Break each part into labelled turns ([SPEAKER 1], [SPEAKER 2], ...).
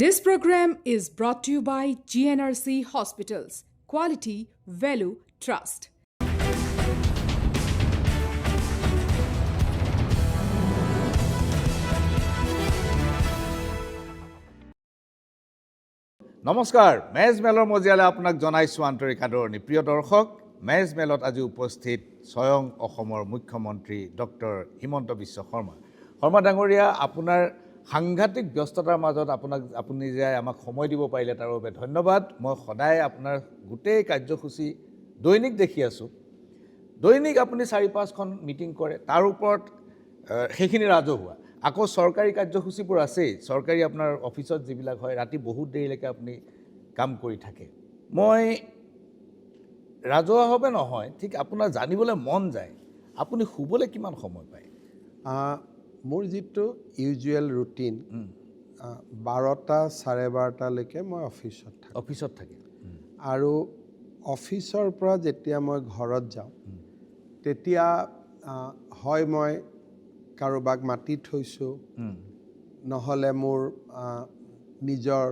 [SPEAKER 1] This program is brought to you by GNRC Hospitals. Quality, value, trust.
[SPEAKER 2] নমস্কাৰ মেজ মেলৰ মজিয়ালে আপোনাক জনাইছোঁ আন্তৰিক আদৰণি প্ৰিয় দৰ্শক মেজ মেলত আজি উপস্থিত স্বয়ং অসমৰ মুখ্যমন্ত্ৰী ডক্টৰ হিমন্ত বিশ্ব শৰ্মা ডাঙৰীয়া আপোনাৰ সাংঘাতিক ব্যস্ততাৰ মাজত আপুনি যে আমাক সময় দিব পাৰিলে তাৰ বাবে ধন্যবাদ মই সদায় আপোনাৰ গোটেই কাৰ্যসূচী দৈনিক দেখি আছোঁ দৈনিক আপুনি 4-5খন মিটিং কৰে তাৰ ওপৰত সেইখিনি ৰাজহুৱা আকৌ চৰকাৰী কাৰ্যসূচীবোৰ আছেই চৰকাৰী আপোনাৰ অফিচত যিবিলাক হয় ৰাতি বহুত দেৰিলৈকে আপুনি কাম কৰি থাকে মই ৰাজহুৱাভাৱে নহয় ঠিক আপোনাৰ জানিবলৈ মন যায় আপুনি শুবলৈ কিমান সময় পায়
[SPEAKER 3] মোৰ যিটো ইউজুৱেল ৰুটিন 12টা 12:30লৈকে মই অফিচত থাকে আৰু অফিচৰ পৰা যেতিয়া মই ঘৰত যাওঁ তেতিয়া হয় মই কাৰোবাক মাতি থৈছোঁ নহ'লে মোৰ নিজৰ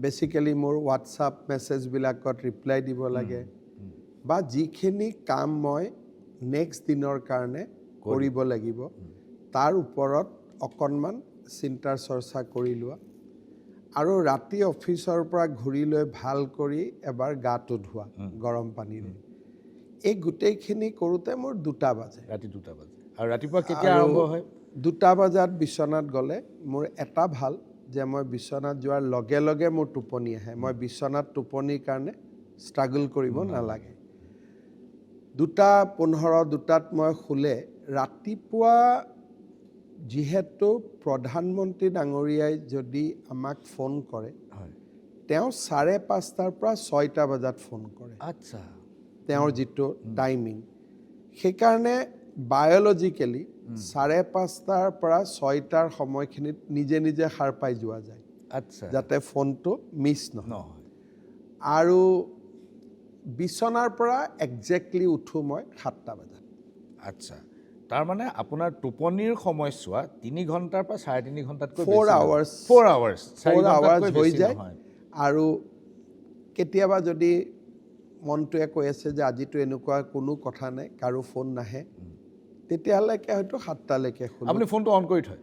[SPEAKER 3] বেচিকেলি মোৰ হোৱাটছআপ মেছেজবিলাকত ৰিপ্লাই দিব লাগে বা যিখিনি কাম মই নেক্সট দিনৰ কাৰণে কৰিব লাগিব তাৰ ওপৰত অকণমান চিন্তা চৰ্চা কৰি লোৱা আৰু ৰাতি অফিচৰ পৰা ঘূৰি লৈ ভাল কৰি এবাৰ গাটো ধোৱা গৰম পানীৰে এই গোটেইখিনি কৰোঁতে মোৰ 2টা বাজে
[SPEAKER 2] ৰাতি 2টা বাজে আৰু ৰাতিপুৱা কেতিয়া আৰম্ভ হয়
[SPEAKER 3] 2টা বজাত বিচনাত গ'লে মোৰ এটা ভাল যে মই বিচনাত যোৱাৰ লগে লগে মোৰ টোপনি আহে মই বিচনাত টোপনিৰ কাৰণে ষ্ট্ৰাগল কৰিব নালাগে 2:15 2টাত মই শুলে ৰাতিপুৱা যিহেতু প্ৰধানমন্ত্ৰী ডাঙৰীয়াই যদি আমাক ফোন কৰে তেওঁ 5:30টাৰ পৰা 6টা বজাত ফোন কৰে
[SPEAKER 2] আচ্ছা
[SPEAKER 3] তেওঁৰ যিটো টাইমিং সেইকাৰণে বায়'লজিকেলি 5:30টাৰ পৰা 6টাৰ সময়খিনিত নিজে নিজে সাৰ পাই যোৱা যায়
[SPEAKER 2] আচ্ছা
[SPEAKER 3] যাতে ফোনটো মিছ নহয় আৰু বিচনাৰ পৰা একজেক্টলি উঠোঁ মই 7টা বজাত
[SPEAKER 2] আচ্ছা তাৰমানে আপোনাৰ টোপনিৰ সময়ছোৱা 3 ঘণ্টাৰ পৰা 3.5 ঘণ্টাতকৈ
[SPEAKER 3] 4 আৱাৰ্ছ
[SPEAKER 2] 4 আৱাৰ্ছ
[SPEAKER 3] 4 আৱাৰ্ছ হৈ যায় আৰু কেতিয়াবা যদি মনটোৱে কৈ আছে যে আজিতো এনেকুৱা কোনো কথা নাই কাৰো ফোন নাহে তেতিয়ালৈকে হয়তো 7টালৈকে শুনো
[SPEAKER 2] আপুনি ফোনটো অন কৰি থয়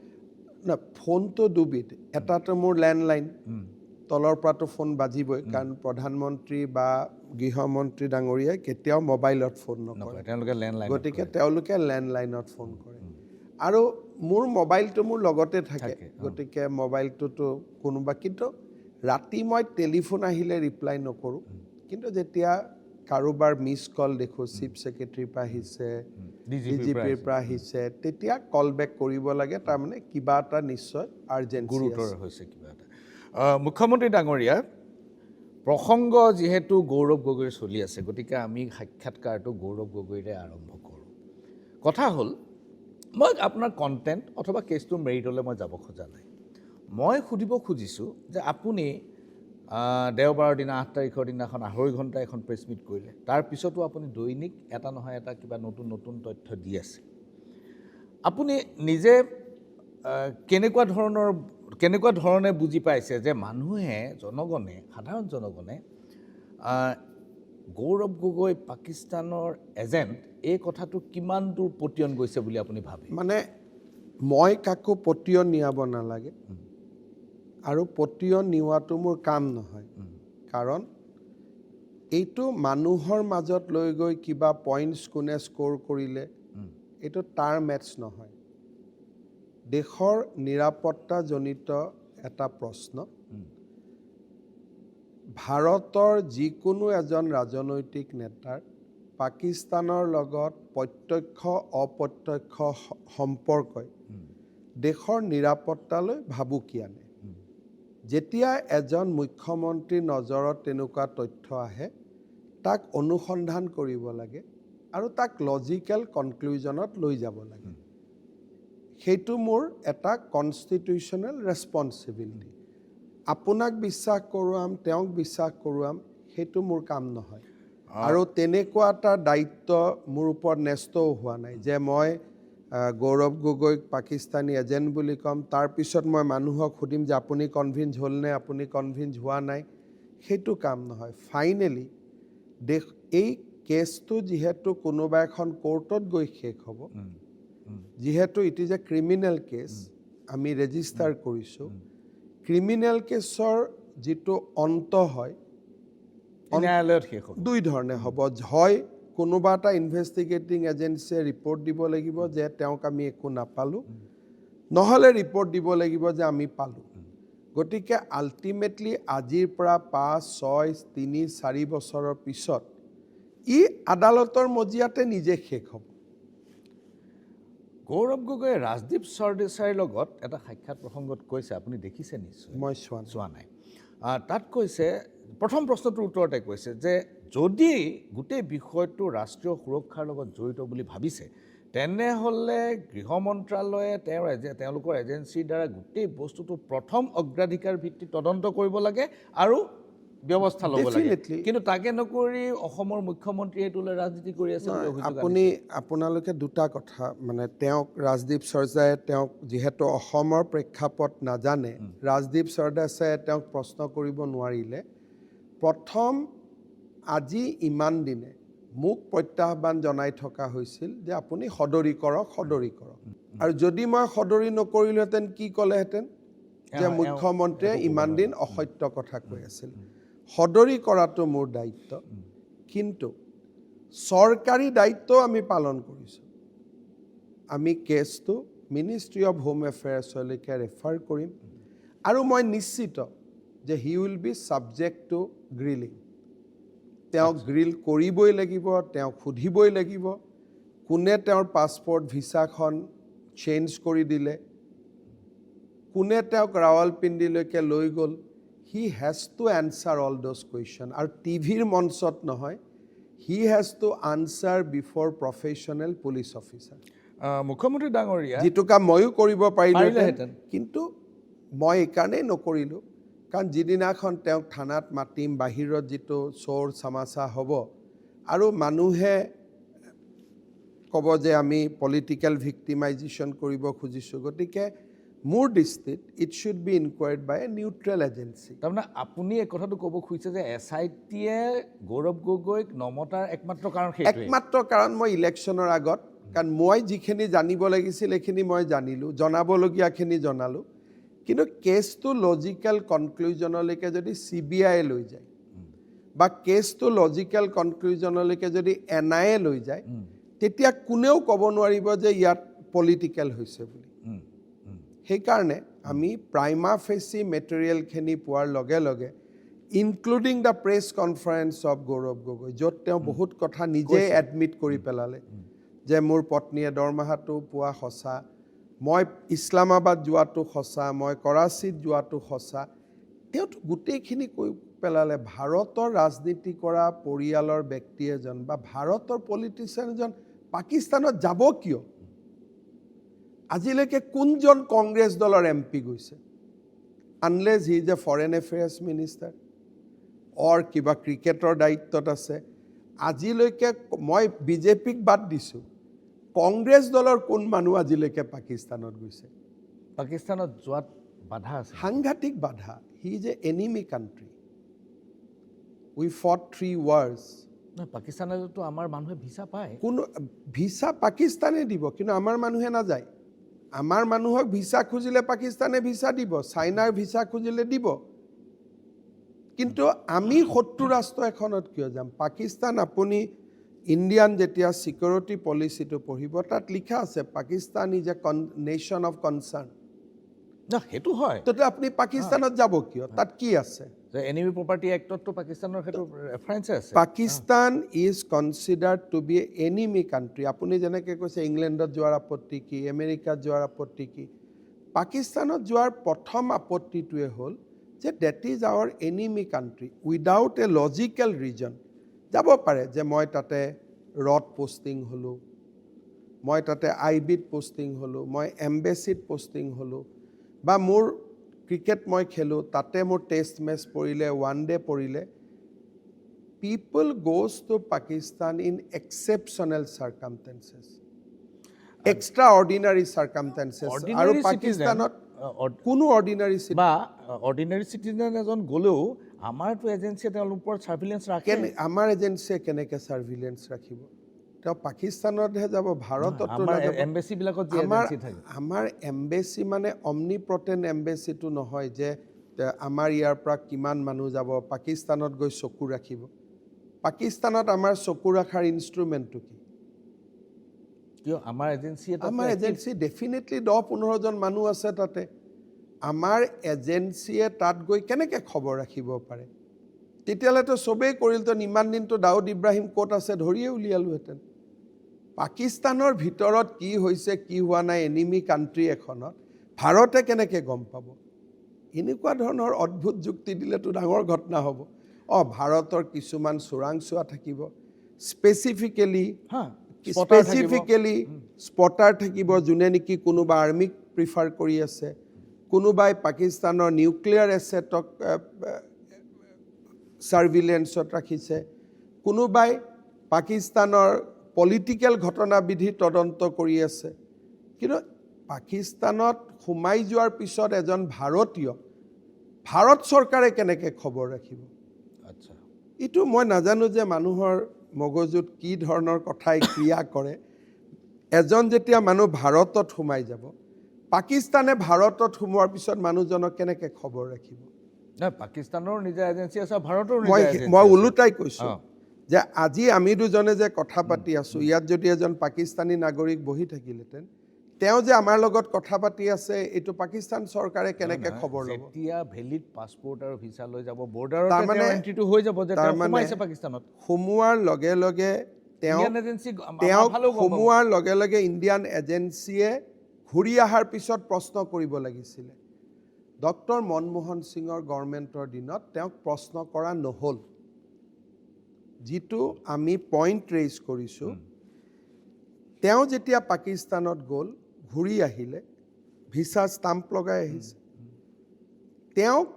[SPEAKER 3] না ফোনটো দুবিধ এটাতো মোৰ লেণ্ডলাইন তলৰ পৰাতো ফোন বাজিবই কাৰণ প্ৰধানমন্ত্ৰী বা গৃহমন্ত্ৰী ডাঙৰীয়াই কেতিয়াও মোবাইলত ফোন নকৰে
[SPEAKER 2] তেওঁলোকে লেণ্ডলাইন
[SPEAKER 3] গতিকে তেওঁলোকে লেণ্ডলাইনত ফোন কৰে আৰু মোৰ মোবাইলটো মোৰ লগতে থাকে গতিকে মোবাইলটোতো কোনোবা কিন্তু ৰাতি মই টেলিফোন আহিলে ৰিপ্লাই নকৰোঁ কিন্তু যেতিয়া কাৰোবাৰ মিছ কল দেখোঁ চিফ ছেক্ৰেটাৰীৰ পৰা আহিছে ডিজিপিৰ পৰা আহিছে তেতিয়া কল বেক কৰিব লাগে তাৰমানে কিবা এটা নিশ্চয় আৰ্জেঞ্চি
[SPEAKER 2] গুৰুতৰ হৈছে কিবা এটা মুখ্যমন্ত্ৰী ডাঙৰীয়া প্ৰসংগ যিহেতু গৌৰৱ গগৈৰ চলি আছে গতিকে আমি সাক্ষাৎকাৰটো গৌৰৱ গগৈৰে আৰম্ভ কৰোঁ কথা হ'ল মই আপোনাৰ কণ্টেণ্ট অথবা কেছটো মেৰিটলৈ মই যাব খোজা নাই মই সুধিব খুজিছোঁ যে আপুনি দেওবাৰৰ দিনা 8 তাৰিখৰ দিনাখন 2.5 ঘণ্টা এখন প্ৰেছ মিট কৰিলে তাৰপিছতো আপুনি দৈনিক এটা নহয় এটা কিবা নতুন নতুন তথ্য দি আছে আপুনি নিজে কেনেকুৱা ধৰণে বুজি পাইছে যে মানুহে জনগণে সাধাৰণ জনগণে গৌৰৱ গগৈ পাকিস্তানৰ এজেণ্ট এই কথাটো কিমান দূৰ পতিয়ন গৈছে বুলি আপুনি ভাবে
[SPEAKER 3] মানে মই কাকো পতিয়ন নিয়াব নালাগে আৰু পতিয়ন নিওৱাটো মোৰ কাম নহয় কাৰণ এইটো মানুহৰ মাজত লৈ গৈ কিবা পইণ্টছ কোনে স্ক'ৰ কৰিলে এইটো তাৰ মেটছ নহয় দেশৰ নিৰাপত্তাজনিত এটা প্ৰশ্ন ভাৰতৰ যিকোনো এজন ৰাজনৈতিক নেতাৰ পাকিস্তানৰ লগত প্ৰত্যক্ষ অপ্ৰত্যক্ষ সম্পৰ্কই দেশৰ নিৰাপত্তালৈ ভাবুকি আনে যেতিয়া এজন মুখ্যমন্ত্ৰীৰ নজৰত তেনেকুৱা তথ্য আহে তাক অনুসন্ধান কৰিব লাগে আৰু তাক লজিকেল কনক্লুজনত লৈ যাব লাগে সেইটো মোৰ এটা কনষ্টিটিউশ্যনেল ৰেছপনচিবিলিটি আপোনাক বিশ্বাস কৰোৱাম তেওঁক বিশ্বাস কৰোৱাম সেইটো মোৰ কাম নহয় আৰু তেনেকুৱা এটা দায়িত্ব মোৰ ওপৰত ন্যস্তও হোৱা নাই যে মই গৌৰৱ গগৈক পাকিস্তানী এজেণ্ট বুলি ক'ম, তাৰপিছত মই মানুহক সুধিম যে আপুনি কনভিন্স হ'লনে, আপুনি কনভিন্স হোৱা নাই, সেইটো কাম নহয়। ফাইনেলি এই কেছটো যিহেতু কোনোবা এখন কোৰ্টত গৈ শেষ হ'ব, যিহেতু it is a criminal case, আমি ৰেজিষ্টাৰ কৰিছোঁ, ক্ৰিমিনেল কেছৰ যিটো অন্ত হয়
[SPEAKER 2] ন্যায়ালয়ত শেষ হ'ব।
[SPEAKER 3] দুই ধৰণে হ'ব। হয় কোনোবা এটা ইনভেষ্টিগেটিং এজেঞ্চিয়ে ৰিপৰ্ট দিব লাগিব যে তেওঁক আমি একো নাপালোঁ, নহ'লে ৰিপৰ্ট দিব লাগিব যে আমি পালোঁ। গতিকে আল্টিমেটলি আজিৰ পৰা 5, 6, 3, 4 বছৰৰ পিছত ই আদালতৰ মজিয়াতে নিজে শেষ হ'ব।
[SPEAKER 2] গৌৰৱ গগৈয়ে ৰাজদীপ সৰদেশাইৰ লগত এটা সাক্ষাৎ প্ৰসংগত কৈছে, আপুনি দেখিছে নিশ্চয়?
[SPEAKER 3] মই
[SPEAKER 2] চোৱা নাই। তাত কৈছে, প্ৰথম প্ৰশ্নটোৰ উত্তৰতে কৈছে যে যদি গোটেই বিষয়টো ৰাষ্ট্ৰীয় সুৰক্ষাৰ লগত জড়িত বুলি ভাবিছে, তেনেহ'লে গৃহ মন্ত্ৰালয়ে তেওঁলোকৰ এজেঞ্চিৰ দ্বাৰা গোটেই বস্তুটো প্ৰথম অগ্ৰাধিকাৰ ভিত্তিত তদন্ত কৰিব লাগে আৰু ব্যৱস্থা ল'ব লাগে। কিন্তু তাকে নকৰি অসমৰ মুখ্যমন্ত্ৰীয়ে এইটোলৈ ৰাজনীতি কৰি আছে বুলি অভিযোগ আনিছে।
[SPEAKER 3] আপোনালোকে দুটা কথা, মানে তেওঁক ৰাজদীপ সৰদেশাইয়ে তেওঁক যিহেতু অসমৰ প্ৰেক্ষাপট নাজানে, ৰাজদীপ সৰদেশাইয়ে তেওঁক প্ৰশ্ন কৰিব নোৱাৰিলে। প্ৰথম আজি ইমান দিনে মোক প্ৰত্যাহ্বান জনাই থকা হৈছিল যে আপুনি সদৰি কৰক। আৰু যদি মই সদৰি নকৰিলোহেঁতেন কি ক'লেহেঁতেন যে মুখ্যমন্ত্ৰীয়ে ইমান দিন অসত্য কথা কৈ আছিল। সদৰি কৰাটো মোৰ দায়িত্ব, কিন্তু চৰকাৰী দায়িত্ব আমি পালন কৰিছোঁ। আমি কেছটো মিনিষ্ট্ৰী অফ হোম এফেয়াৰ্ছলৈকে ৰেফাৰ কৰিম আৰু মই নিশ্চিত যে he will be subject to grilling. তেওঁক গ্ৰিল কৰিবই লাগিব, তেওঁক সুধিবই লাগিব কোনে তেওঁৰ পাছপৰ্ট ভিছাখন চেঞ্জ কৰি দিলে, কোনে তেওঁক ৰাৱলপিণ্ডিলৈকে লৈ গ'ল। He has to answer all those question. আৰু টিভিৰ মঞ্চত নহয়, he has to answer before professional police officer.
[SPEAKER 2] মুখ্যমন্ত্ৰী ডাঙৰীয়া
[SPEAKER 3] যিটো কাম ময়ো কৰিব পাৰিলোহেঁতেন, কিন্তু মই এইকাৰণেই নকৰিলোঁ কাৰণ যিদিনাখন তেওঁক থানাত মাতিম, বাহিৰত যিটো চোৰ চামাচা হ'ব আৰু মানুহে ক'ব যে আমি পলিটিকেল ভিক্টিমাইজেশ্যন কৰিব খুজিছোঁ, গতিকে মোৰ দৃষ্টিত it should be inquired by a neutral agency.
[SPEAKER 2] তাৰমানে আপুনি এই কথাটো ক'ব খুজিছে যে SIT-য়ে গৌৰৱ গগৈক নমতাৰ একমাত্ৰ কাৰণ সেইটোৱেই?
[SPEAKER 3] একমাত্ৰ কাৰণ মই ইলেকশ্যনৰ আগত, কাৰণ মই যিখিনি জানিব লাগিছিল এইখিনি মই জানিলোঁ, জনাবলগীয়াখিনি জনালোঁ, কিন্তু কেছটো লজিকেল কনক্লুজনলৈকে যদি CBI লৈ যায় বা কেছটো লজিকেল কনক্লুজনলৈকে যদি NIA লৈ যায়, তেতিয়া কোনেও ক'ব নোৱাৰিব যে ইয়াত পলিটিকেল হৈছে বুলি। সেইকাৰণে আমি প্ৰাইমা ফেচি মেটেৰিয়েলখিনি পোৱাৰ লগে লগে, including the press conference of Gaurav Gogoi, য'ত তেওঁ বহুত কথা নিজে এডমিট কৰি পেলালে যে মোৰ পত্নীয়ে দৰমহাটো পোৱা সঁচা, মই ইছলামাবাদ যোৱাটো সঁচা, মই কৰাচীত যোৱাটো সঁচা, তেওঁতো গোটেইখিনি কৈ পেলালে। ভাৰতৰ ৰাজনীতি কৰা পৰিয়ালৰ ব্যক্তি এজন বা ভাৰতৰ পলিটিচিয়ান এজন পাকিস্তানত যাব কিয়? আজিলৈকে কোনজন কংগ্ৰেছ দলৰ MP গৈছে? Unless he is a foreign affairs minister or কিবা ক্ৰিকেটৰ দায়িত্বত আছে। আজিলৈকে মই BJPক বাদ দিছোঁ, কংগ্ৰেছ দলৰ কোন মানুহ আজিলৈকে পাকিস্তানত গৈছে?
[SPEAKER 2] পাকিস্তানত যোৱাত বাধা আছে,
[SPEAKER 3] সাংঘাতিক বাধা। He is a enemy country. We fought 3 wars।
[SPEAKER 2] পাকিস্তানতো আমাৰ মানুহে ভিছা পায়।
[SPEAKER 3] কোনো ভিছা পাকিস্তানে দিব, কিন্তু আমাৰ মানুহে নাযায়। আমাৰ মানুহক ভিছা খুজিলে পাকিস্তানে ভিছা দিব, চাইনাৰ ভিছা খুজিলে দিব, কিন্তু আমি শত্ৰু ৰাষ্ট্ৰ এখনত কিয় যাম? পাকিস্তান, আপুনি ইণ্ডিয়ান যেতিয়া ছিকিউৰিটি পলিচিটো পঢ়িব, তাত লিখা আছে Pakistan is a nation of concerned.
[SPEAKER 2] সেইটো হয়,
[SPEAKER 3] তো আপুনি পাকিস্তানত যাব কিয়? তাত কি আছে?
[SPEAKER 2] এনিমি প্ৰপাৰ্টি এক্টতো পাকিস্তানৰ সেইটো ৰেফাৰেঞ্চ আছে।
[SPEAKER 3] Pakistan is considered to be enemy country. আপুনি যেনেকৈ কৈছে ইংলেণ্ডত যোৱাৰ আপত্তি কি, আমেৰিকাত যোৱাৰ আপত্তি কি, পাকিস্তানত যোৱাৰ প্ৰথম আপত্তিটোৱে হ'ল যে that is our enemy country without a logical reason. যাব পাৰে যে মই তাতে ৰড পোষ্টিং হ'লোঁ, মই তাতে IBত পোষ্টিং হ'লোঁ, মই এম্বেচিত পোষ্টিং হ'লোঁ, বা মোৰ ক্ৰিকেট মই খেলোঁ, তাতে মোৰ টেষ্ট মেচ পৰিলে, ওৱান ডে পৰিলে। People goes to Pakistan in exceptional circumstances. Extraordinary circumstances আৰু পাকিস্তানত কোনো অৰ্ডিনাৰী
[SPEAKER 2] বা অৰ্ডিনাৰী চিটিজেন এজন গ'লেও আমাৰতো এজেঞ্চিয়ে তেওঁলোকৰ ওপৰত ছাৰ্ভিলেঞ্চ ৰাখে।
[SPEAKER 3] আমাৰ এজেঞ্চিয়ে কেনেকৈ ছাৰ্ভিলেঞ্চ ৰাখিব? তেওঁ পাকিস্তানতহে যাব, ভাৰততো
[SPEAKER 2] এম্বেচিবিলাকত
[SPEAKER 3] আমাৰ এম্বেচি মানে অমনিপ্ৰটেণ্ট এম্বেচিটো নহয় যে আমাৰ ইয়াৰ পৰা কিমান মানুহ যাব পাকিস্তানত গৈ চকু ৰাখিব। পাকিস্তানত আমাৰ চকু ৰখাৰ ইনষ্ট্ৰুমেণ্টটো কি?
[SPEAKER 2] কিয় আমাৰ
[SPEAKER 3] এজেঞ্চি ডেফিনেটলি 10-15 জন মানুহ আছে তাতে। আমাৰ এজেঞ্চিয়ে তাত গৈ কেনেকৈ খবৰ ৰাখিব পাৰে? তেতিয়াহ'লেতো চবেই কৰিলহেঁতেন, ইমান দিনটো দাউদ ইব্ৰাহিম ক'ত আছে ধৰিয়ে উলিয়ালোহেঁতেন। পাকিস্তানৰ ভিতৰত কি হৈছে কি হোৱা নাই এনিমি কাণ্ট্ৰি এখনত ভাৰতে কেনেকৈ গম পাব? এনেকুৱা ধৰণৰ অদ্ভুত যুক্তি দিলেতো ডাঙৰ ঘটনা হ'ব। ভাৰতৰ কিছুমান চোৰাংচোৱা থাকিব, স্পেচিফিকেলি স্পটাৰ থাকিব, যোনে নেকি কোনোবা আৰ্মিক প্ৰিফাৰ কৰি আছে, কোনোবাই পাকিস্তানৰ নিউক্লিয়াৰ এছেটক ছাৰ্ভিলেঞ্চত ৰাখিছে, কোনোবাই পাকিস্তানৰ পলিটিকেল ঘটনাবিধি তদন্ত কৰি আছে। কিন্তু পাকিস্তানত সোমাই যোৱাৰ পিছত এজন ভাৰতীয় ভাৰত চৰকাৰে কেনেকৈ খবৰ ৰাখিব?
[SPEAKER 2] আচ্ছা,
[SPEAKER 3] এইটো মই নাজানো যে মানুহৰ মগজুত কি ধৰণৰ কথাই ক্ৰিয়া কৰে। এজন যেতিয়া মানুহ ভাৰতত সোমাই যাব, পাকিস্তানে ভাৰতত সোমোৱাৰ পিছত মানুহজনক কেনেকৈ খবৰ ৰাখিব?
[SPEAKER 2] পাকিস্তানৰ নিজা এজেঞ্চি আছে, ভাৰতৰ
[SPEAKER 3] মই ওলোটাই কৈছোঁ যে আজি আমি দুজনে যে কথা পাতি আছোঁ, ইয়াত যদি এজন পাকিস্তানী নাগৰিক বহি থাকিলেহেঁতেন, তেওঁ যে আমাৰ লগত কথা পাতি আছে এইটো পাকিস্তান চৰকাৰে কেনেকৈ খবৰ ল'ব?
[SPEAKER 2] এতিয়া ভেলিড পাছপোৰ্ট আৰু ভিছা লৈ যাব, বৰ্ডাৰত এণ্ট্ৰিটো হৈ যাব যে তেওঁ সোমাইছে পাকিস্তানত।
[SPEAKER 3] সোমোৱাৰ লগে লগে সোমোৱাৰ লগে লগে ইণ্ডিয়ান এজেঞ্চিয়ে ঘূৰি অহাৰ পিছত প্ৰশ্ন কৰিব লাগিছিলে। ডক্টৰ মনমোহন সিঙৰ গভৰ্ণমেণ্টৰ দিনত তেওঁক প্ৰশ্ন কৰা নহ'ল। যিটো আমি পইণ্ট ৰেইজ কৰিছোঁ, তেওঁ যেতিয়া পাকিস্তানত গ'ল, ঘূৰি আহিলে, ভিছা ষ্টাম্প লগাই আহিছে, তেওঁক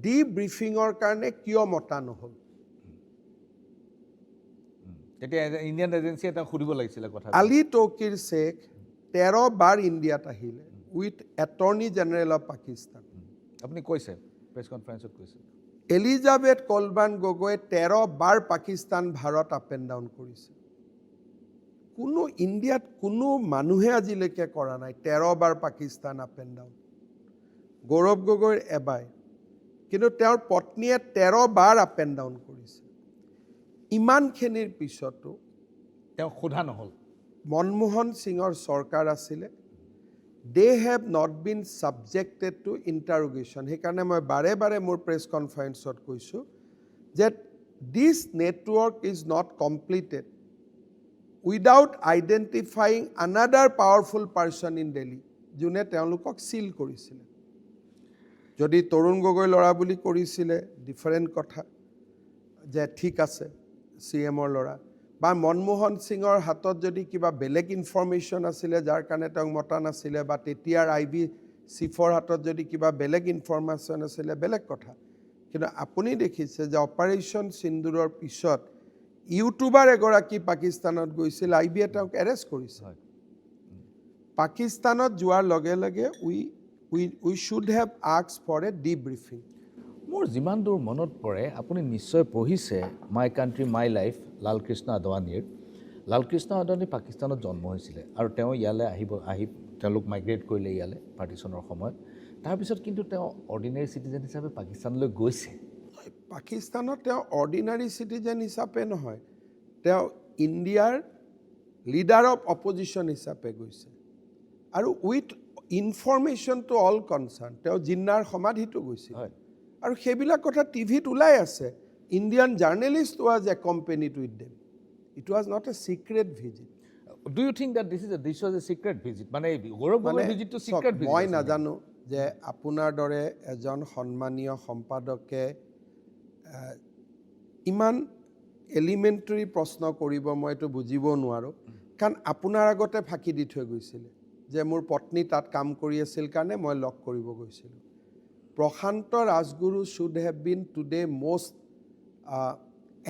[SPEAKER 3] ডিব্ৰিফিঙৰ কাৰণে কিয় মতা নহ'ল?
[SPEAKER 2] তেতিয়া ইণ্ডিয়ান এজেঞ্চিয়ে তেওঁক সুধিব লাগিছিলে কথা।
[SPEAKER 3] আলী তৌকিৰ শ্বেখ 13 বাৰ ইণ্ডিয়াত আহিলে with attorney general of Pakistan.
[SPEAKER 2] আপুনি কৈছে, প্ৰেছ কনফাৰেন্সত কৈছে।
[SPEAKER 3] এলিজাবেথ কলবান গগৈয়ে 13 বাৰ Pakistan Bharat up and down কৰিছে। কোনো ইণ্ডিয়াত কোনো মানুহে আজিলৈকে কৰা নাই 13 বাৰ Pakistan up and down. Gaurav গগৈৰ এবাৰ, কিন্তু তেওঁৰ পত্নীয়ে 13 বাৰ আপ এণ্ড ডাউন কৰিছে। ইমানখিনিৰ পিছতো
[SPEAKER 2] তেওঁ সোধা নহ'ল।
[SPEAKER 3] মনমোহন সিঙৰ চৰকাৰ আছিলে, they have not been subjected to interrogation. সেইকাৰণে মই বাৰে বাৰে মোৰ প্ৰেছ কনফাৰেন্সত কৈছোঁ যে this network is not completed without identifying another powerful person in Delhi, যোনে তেওঁলোকক চিল কৰিছিলে। যদি তৰুণ গগৈ ল'ৰা বুলি কৰিছিলে ডিফাৰেণ্ট কথা, যে ঠিক আছে CM-ৰ ল'ৰা, বা মনমোহন সিঙৰ হাতত যদি কিবা বেলেগ ইনফৰ্মেশ্যন আছিলে যাৰ কাৰণে তেওঁক মতা নাছিলে, বা তেতিয়াৰ IB চিফৰ হাতত যদি কিবা বেলেগ ইনফৰ্মেশ্যন আছিলে বেলেগ কথা। কিন্তু আপুনি দেখিছে যে অপাৰেশ্যন সিন্দুৰৰ পিছত ইউটিউবাৰ এগৰাকী পাকিস্তানত গৈছিল, IB-য়ে তেওঁক এৰেষ্ট কৰিছে। পাকিস্তানত যোৱাৰ লগে লগে we should have asked for a debriefing.
[SPEAKER 2] মোৰ যিমান দূৰ মনত পৰে, আপুনি নিশ্চয় পঢ়িছে my country my life, Lalkrishna আদৱানীৰ। লালকৃষ্ণ আদৱানী পাকিস্তানত জন্ম হৈছিলে আৰু তেওঁ ইয়ালৈ আহি তেওঁলোক মাইগ্ৰেট কৰিলে ইয়ালৈ পাৰ্টিশ্যনৰ সময়ত। তাৰপিছত কিন্তু তেওঁ অৰ্ডিনেৰী চিটিজেন হিচাপে পাকিস্তানলৈ গৈছে।
[SPEAKER 3] পাকিস্তানত তেওঁ অৰ্ডিনাৰী চিটিজেন হিচাপে নহয়, তেওঁ ইণ্ডিয়াৰ লিডাৰ অফ অপজিশ্যন হিচাপে গৈছে, আৰু with information to all concerned তেওঁ জিন্নাৰ সমাধিটো গৈছিল। আৰু সেইবিলাক কথা টিভিত ওলাই আছে। Indian journalist was accompanied with them. It was not a secret visit.
[SPEAKER 2] Do you think that this was a secret visit? মানে গৌৰৱ গগৈৰ ভিজিটটো চিক্ৰেট ভিজিট?
[SPEAKER 3] মই নাজানো যে আপোনাৰ দৰে এজন সন্মানীয় সম্পাদকে ইমান এলিমেণ্টেৰী প্ৰশ্ন কৰিব, মই এইটো বুজিব নোৱাৰোঁ। কাৰণ আপোনাৰ আগতে ফাঁকি দি থৈ গৈছিলে যে মোৰ পত্নী তাত কাম কৰি আছিল কাৰণে মই লগ কৰিব গৈছিলোঁ। Prashant Rajguru should have been today most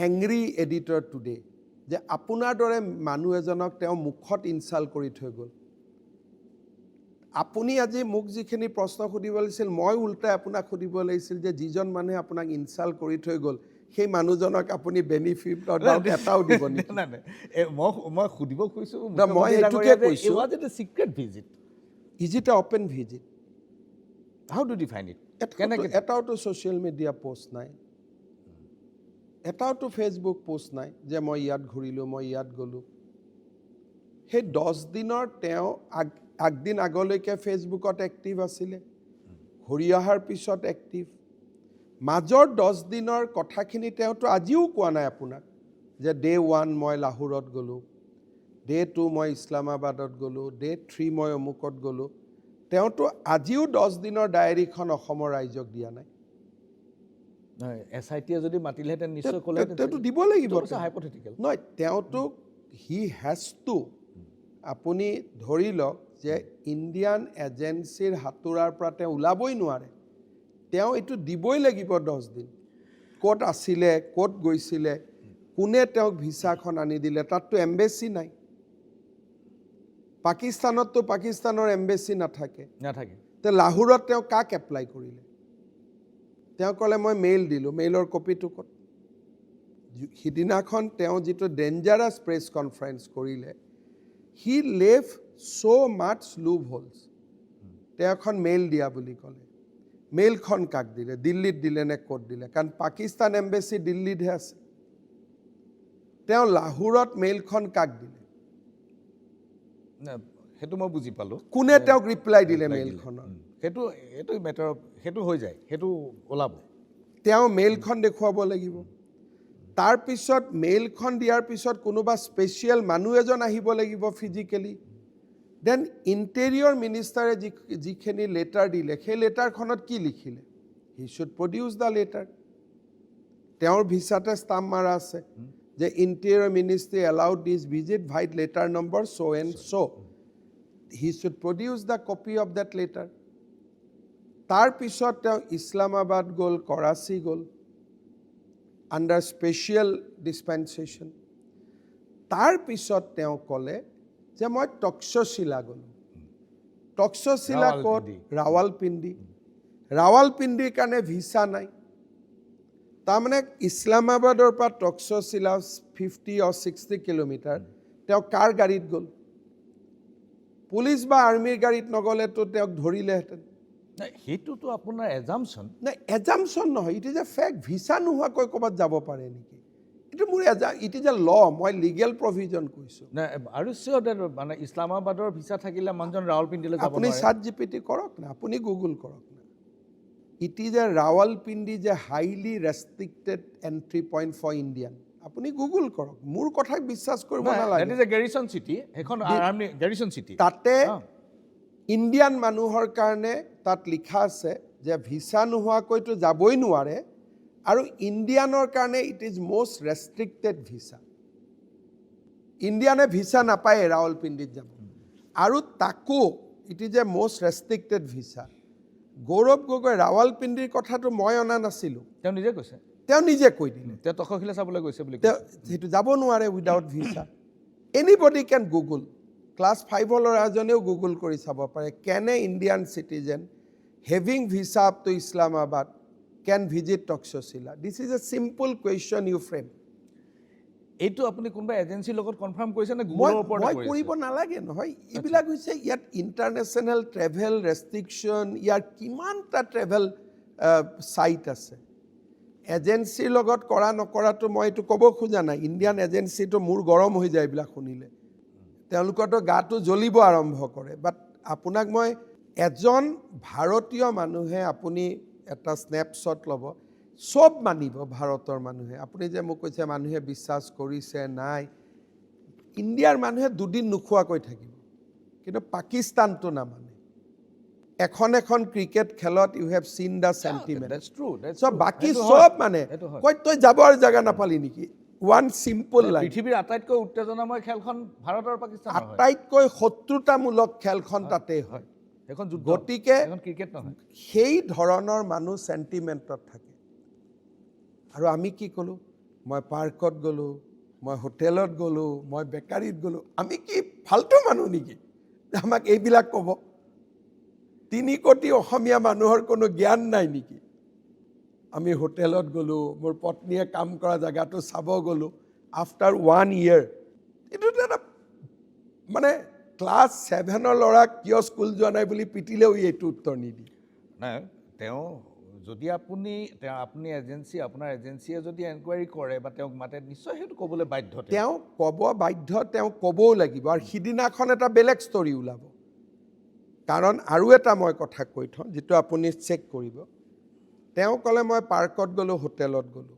[SPEAKER 3] angry editor today, যে আপোনাৰ দৰে মানুহ এজনক তেওঁ মুখত ইনচাল্ট কৰি থৈ গ'ল। আপুনি আজি মোক যিখিনি প্ৰশ্ন সুধিব লাগিছিল মই উল্টাই আপোনাক সুধিব লাগিছিল যে যিজন মানুহে আপোনাক ইনচাল্ট কৰি থৈ গ'ল সেই মানুহজনক আপুনি বেনিফিট এটাও দিব নেকি?
[SPEAKER 2] নাই মই সুধিব খুজিছোঁ
[SPEAKER 3] মই এইটোকে কৈছোঁ,
[SPEAKER 2] was it a secret visit?
[SPEAKER 3] Is it a open visit?
[SPEAKER 2] How do you define it?
[SPEAKER 3] এটাওতো ছ'চিয়েল মিডিয়া পোষ্ট নাই, এটাওতো ফেচবুক পোষ্ট নাই যে মই ইয়াত ঘূৰিলোঁ, মই ইয়াত গ'লোঁ। সেই 10 দিনৰ তেওঁ আগদিন আগলৈকে ফেচবুকত এক্টিভ আছিলে, ঘূৰি অহাৰ পিছত এক্টিভ। মাজৰ 10 দিনৰ কথাখিনি তেওঁতো আজিও কোৱা নাই আপোনাক যে ডে 1 মই লাহোৰত গ'লোঁ, ডে 2 মই ইছলামাবাদত গ'লোঁ, ডে 3 মই অমুকত গ'লোঁ। তেওঁতো আজিও 10 দিনৰ ডায়েৰীখন অসমৰ ৰাইজক দিয়া নাই।
[SPEAKER 2] SIT যদি মাতিলেহেঁতেন নিশ্চয় ক'লে
[SPEAKER 3] তেওঁতো দিব লাগিব।
[SPEAKER 2] হাইপথেটিকেল
[SPEAKER 3] নহয়, তেওঁতো হি হেজ টু। আপুনি ধৰি লওক যে ইণ্ডিয়ান এজেঞ্চিৰ হাতোৰাৰ পৰা তেওঁ ওলাবই নোৱাৰে, তেওঁ এইটো দিবই লাগিব 10 দিন। ক'ত আছিলে, ক'ত গৈছিলে, কোনে তেওঁক ভিছাখন আনি দিলে, তাততো এম্বেচি নাই। পাকিস্তানততো পাকিস্তানৰ এম্বেচি নাথাকে। তে লাহোৰত তেওঁ কাক এপ্লাই কৰিলে? তেওঁ ক'লে মই মেইল দিলোঁ, মেইলৰ কপিটো ক'ত? সিদিনাখন তেওঁ যিটো ডেঞ্জাৰাছ প্ৰেছ কনফাৰেঞ্চ কৰিলে, হি লেভ so much loopholes. তেওঁ এখন মেইল দিয়া বুলি ক'লে, মেইলখন কাক দিলে? দিল্লীত দিলে নে ক'ত দিলে? কাৰণ পাকিস্তান এম্বেচি দিল্লীতহে আছে। তেওঁ লাহোৰত মেইলখন কাক দিলে?
[SPEAKER 2] সেইটো মই বুজি পালোঁ।
[SPEAKER 3] কোনে তেওঁক ৰিপ্লাই দিলে মেইলখনৰ?
[SPEAKER 2] সেইটো মেটাৰ অফ, সেইটো হৈ যায়, সেইটো ওলাব।
[SPEAKER 3] তেওঁ মেইলখন দেখুৱাব লাগিব। তাৰপিছত মেইলখন দিয়াৰ পিছত কোনোবা স্পেচিয়েল মানুহ এজন আহিব লাগিব ফিজিকেলি। দেন ইণ্টেৰিয়ৰ মিনিষ্টাৰে যিখিনি লেটাৰ দিলে সেই লেটাৰখনত কি লিখিলে? He should produce the letter. তেওঁৰ ভিছাতে ষ্টাম্প মাৰা আছে যে interior ministry allowed this visit white letter number so' and so'. He should produce the copy of that letter. তাৰপিছত তেওঁ ইছলামাবাদ গ'ল, কৰাচী গ'ল, আণ্ডাৰ স্পেচিয়েল ডিছপেনচেশ্যন। তাৰপিছত তেওঁ ক'লে যে মই তক্ষশিলা গ'লোঁ। তক্ষশিলা ক'ত? ৰাৱালপিণ্ডি। ৰাৱালপিণ্ডিৰ কাৰণে ভিছা নাই। তাৰমানে ইছলামাবাদৰ পৰা তক্ষশিলা 50 or 60 কিলোমিটাৰ তেওঁ কাৰ গাড়ীত গ'ল? পুলিচ বা আৰ্মিৰ গাড়ীত নগ'লেতো তেওঁক ধৰিলেহেঁতেন।
[SPEAKER 2] সেইটোতো আপোনাৰ এজামশ্যন।
[SPEAKER 3] নাই, এজামশ্যন নহয়, it is a fact. Visa নোহোৱাকৈ ক'ৰবাত যাব পাৰে নেকি? এইটো মোৰ ইট ইজ এ ল, মই লিগেল প্ৰভিজন কৈছোঁ।
[SPEAKER 2] আৰু চিয়'ৰ মানে ইছলামাবাদৰ ভিছা থাকিলে মানুহজন ৰাৱালপিণ্ডিলৈ যাব
[SPEAKER 3] আপুনি চাট জিপিটি কৰক না, আপুনি গুগল কৰক না। ইট ইজ এ ৰাৱালপিণ্ডি যে highly restricted entry point four Indian. আপুনি গুগল কৰক, মোৰ কথাক বিশ্বাস কৰিব নালাগে।
[SPEAKER 2] গেৰিছন চিটি, সেইখন আৰ্মি গেৰিছন চিটি।
[SPEAKER 3] তাতে ইণ্ডিয়ান মানুহৰ কাৰণে তাত লিখা আছে যে ভিছা নোহোৱাকৈতো যাবই নোৱাৰে, আৰু ইণ্ডিয়ানৰ কাৰণে it is most restricted visa. ইণ্ডিয়ানে ভিছা নাপায় ৰাৱলপিণ্ডিত যাব, আৰু তাকো it is a most restricted visa. Gaurav Gogoi ৰাৱালপিণ্ডিৰ কথাটো মই অনা নাছিলোঁ,
[SPEAKER 2] তেওঁ নিজে কৈছে,
[SPEAKER 3] তেওঁ নিজে কৈ দিলে।
[SPEAKER 2] তেওঁ তক্ষশিলা চাবলৈ গৈছে বুলি
[SPEAKER 3] সেইটো যাব নোৱাৰে without visa. Anybody can Google. Class 5ৰ ল'ৰা এজনেও গুগল কৰি চাব পাৰে, can a Indian citizen having visa up to Islamabad can visit Taxila? This is a simple question you frame.
[SPEAKER 2] এইটো আপুনি কোনোবা এজেঞ্চিৰ লগত কনফাৰ্ম কৰিছে নে গুগলৰ ওপৰত?
[SPEAKER 3] মই কৰিব নালাগে নহয়, এইবিলাক হৈছে ইয়াত ইণ্টাৰনেশ্যনেল ট্ৰেভেল ৰেষ্ট্ৰিকশ্যন, ইয়াৰ কিমানটা ট্ৰেভেল ছাইট আছে। এজেঞ্চিৰ লগত কৰা নকৰাটো মই এইটো ক'ব খোজা নাই। ইণ্ডিয়ান এজেঞ্চিটো মোৰ গৰম হৈ যায় এইবিলাক শুনিলে, তেওঁলোকৰতো গাটো জ্বলিব আৰম্ভ কৰে। বাট আপোনাক মই এজন ভাৰতীয় মানুহে, আপুনি এটা স্নেপশ্বট ল'ব, চব মানিব ভাৰতৰ মানুহে। আপুনি যে মোক কৈছে মানুহে বিশ্বাস কৰিছে নাই, ইণ্ডিয়াৰ মানুহে 2 দিন নোখোৱাকৈ থাকিব, কিন্তু পাকিস্তানটো নামানে। এখন ক্ৰিকেট খেলত you have seen the sentiment. চব বাকী চব মানে কয় তই যাব আৰু জেগা নাপালি নেকি? One simple line.
[SPEAKER 2] পৃথিৱীৰ আটাইতকৈ উত্তেজনাময় খেলখন ভাৰত আৰু পাকিস্তান,
[SPEAKER 3] আটাইতকৈ শত্ৰুতামূলক খেলখন তাতেই হয়। গতিকে সেই ধৰণৰ মানুহ চেণ্টিমেণ্টত থাকে। আৰু আমি কি ক'লোঁ? মই পাৰ্কত গ'লোঁ, মই হোটেলত গ'লোঁ, মই বেকাৰীত গ'লোঁ। আমি কি ফাল্টু মানুহ নেকি আমাক এইবিলাক ক'ব? 3 কোটি অসমীয়া মানুহৰ কোনো জ্ঞান নাই নেকি? আমি হোটেলত গ'লোঁ, মোৰ পত্নীয়ে কাম কৰা জেগাটো চাব গ'লোঁ, আফটাৰ 1 year এইটো এটা মানে ক্লাছ 7ৰ ল'ৰাক কিয় স্কুল যোৱা নাই বুলি পিটিলেও এইটো উত্তৰ নিদিয়ে।
[SPEAKER 2] নাই তেওঁ যদি আপুনি আপোনাৰ এজেঞ্চিয়ে যদি এনকুৱাৰী কৰে বা তেওঁক মাতে নিশ্চয় সেইটো ক'বলৈ বাধ্য।
[SPEAKER 3] তেওঁ ক'ব বাধ্য, তেওঁ ক'বও লাগিব। আৰু সিদিনাখন এটা বেলেগ ষ্টৰি ওলাব। কাৰণ আৰু এটা মই কথা কৈ থওঁ যিটো আপুনি চেক কৰিব। তেওঁ ক'লে মই পাৰ্কত গ'লোঁ, হোটেলত গ'লোঁ।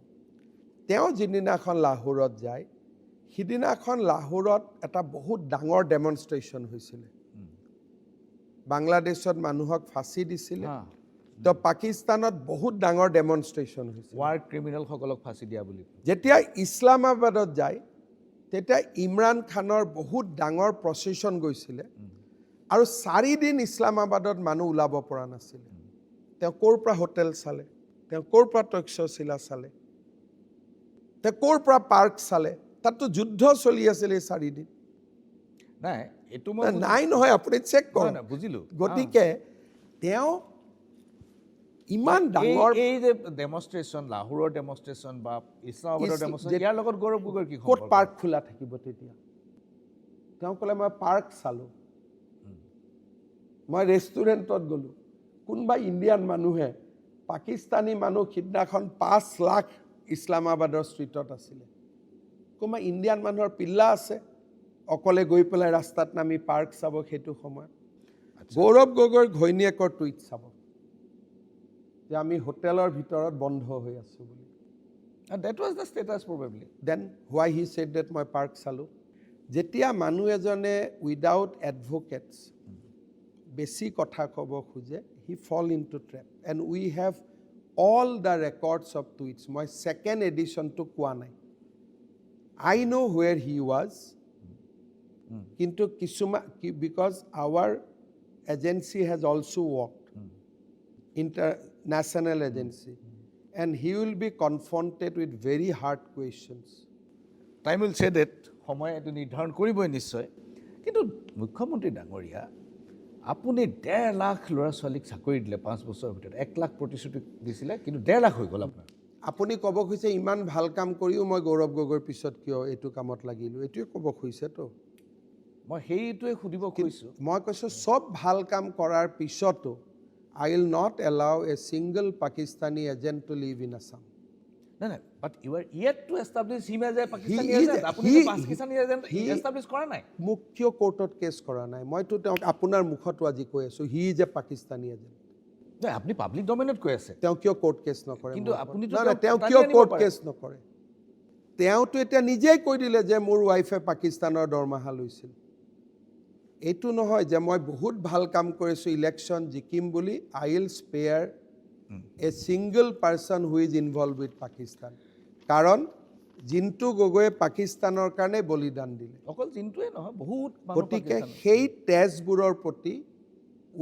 [SPEAKER 3] তেওঁ যিদিনাখন লাহোৰত যায়, সিদিনাখন লাহোৰত এটা বহুত ডাঙৰ ডেমনষ্ট্ৰেশ্যন হৈছিলে। বাংলাদেশত মানুহক ফাঁচি দিছিলে, তো পাকিস্তানত বহুত ডাঙৰ ডেমনষ্ট্ৰেশ্যন হৈছিল,
[SPEAKER 2] ৱাৰ ক্ৰিমিনেলসকলক ফাঁচি দিয়া বুলি।
[SPEAKER 3] যেতিয়া ইছলামাবাদত যায় তেতিয়া ইমৰান খানৰ বহুত ডাঙৰ প্ৰচেশ্যন গৈছিলে আৰু 4 দিন ইছলামাবাদত মানুহ ওলাব পৰা নাছিলে। তেওঁ ক'ৰ পৰা হোটেল চালে, তেওঁ ক'ৰ পৰা তক্ষশিলা চালে, তেওঁ ক'ৰ পৰা পাৰ্ক চালে? তাততো যুদ্ধ চলি আছিলে 4 দিন।
[SPEAKER 2] নাই এইটো
[SPEAKER 3] নাই নহয়, আপুনি চেক কৰক।
[SPEAKER 2] বুজিলোঁ।
[SPEAKER 3] গতিকে তেওঁ ইমান ডাঙৰ
[SPEAKER 2] এই যে ডেমনষ্ট্ৰেশ্যন, লাহোৰৰ ডেমনষ্ট্ৰেশ্যন বা ইছলামাবাদৰ ডেমনষ্ট্ৰেশ্যন, ইয়াৰ লগত গৌৰৱ গগৈৰ কি
[SPEAKER 3] ক'ত
[SPEAKER 2] সম্পৰ্ক?
[SPEAKER 3] পাৰ্ক খোলা থাকিব তেতিয়া? তেওঁ ক'লে মই পাৰ্ক চালোঁ, মই ৰেষ্টুৰেণ্টত গ'লোঁ। কোনোবা ইণ্ডিয়ান মানুহে, পাকিস্তানী মানুহ সিদিনাখন 5 লাখ ইছলামাবাদৰ ষ্ট্ৰীটত আছিলে। কোনোবা ইণ্ডিয়ান মানুহৰ পিল্লা আছে অকলে গৈ পেলাই ৰাস্তাত নামি পাৰ্ক চাব সেইটো সময়ত? গৌৰৱ গগৈৰ ঘৈণীয়েকৰ টুইট চাব যে আমি হোটেলৰ ভিতৰত বন্ধ হৈ আছোঁ বুলি।
[SPEAKER 2] That was the status probably.
[SPEAKER 3] Then why he said that মই পাৰ্ক চালোঁ? যেতিয়া মানুহ এজনে উইদাউট এডভকেটছ বেছি কথা ক'ব খোজে, he fall into trap. And we have all the records of tweets. মই second edition to কোৱা নাই। I know where he was. কিন্তু কিছুমান, because our agency has also worked, international agency, and he will be confronted with very hard questions.
[SPEAKER 2] Time will say that, সময় এইটো নিৰ্ধাৰণ কৰিবই নিশ্চয়। কিন্তু মুখ্যমন্ত্ৰী ডাঙৰীয়া, আপুনি 1.5 লাখ ল'ৰা ছোৱালীক চাকৰি দিলে 5 বছৰৰ ভিতৰত। 1 লাখ প্ৰতিশ্ৰুতি দিছিলে, কিন্তু 1.5 লাখ হৈ গ'ল আপোনাৰ।
[SPEAKER 3] আপুনি ক'ব খুজিছে ইমান ভাল কাম কৰিও মই গৌৰৱ গগৈৰ পিছত কিয় এইটো কামত লাগিলোঁ, এইটোৱে ক'ব খুজিছেতো।
[SPEAKER 2] মই সেইটোৱে সুধিব খুজিছোঁ।
[SPEAKER 3] মই কৈছোঁ চব ভাল কাম কৰাৰ পিছতো I will not allow a single Pakistani agent to live in Assam.
[SPEAKER 2] নাই, but you are yet to establish him as a Pakistani
[SPEAKER 3] He is
[SPEAKER 2] agent. আপুনি Pakistani agent establish কৰা নাই।
[SPEAKER 3] মোক কিয় কোৰ্টত কেছ কৰা নাই? মইতো তেওঁক আপোনাৰ মুখতো আজি কৈ আছোঁ, হি ইজ এ পাকিস্তানী এজেণ্ট।
[SPEAKER 2] নাই, আপুনি পাব্লিক ডমেইনত কৈ আছে।
[SPEAKER 3] তেওঁ কিয় কোৰ্ট কেছ নকৰে?
[SPEAKER 2] কিন্তু আপুনি
[SPEAKER 3] তেওঁ কিয় কোৰ্ট কেছ নকৰে? তেওঁতো এতিয়া নিজেই কৈ দিলে যে মোৰ ৱাইফে পাকিস্তানৰ দৰমহা লৈছিল। এইটো নহয় যে মই বহুত ভাল কাম কৰিছোঁ ইলেকশ্যন জিকিম বুলি, I will spare a single person who is involved with Pakistan. কাৰণ জিন্তু গগৈয়ে পাকিস্তানৰ কাৰণে বলিদান দিলে।
[SPEAKER 2] অকল জিন্তুৱে নহয়, বহুত।
[SPEAKER 3] গতিকে সেই তেজবোৰৰ প্ৰতি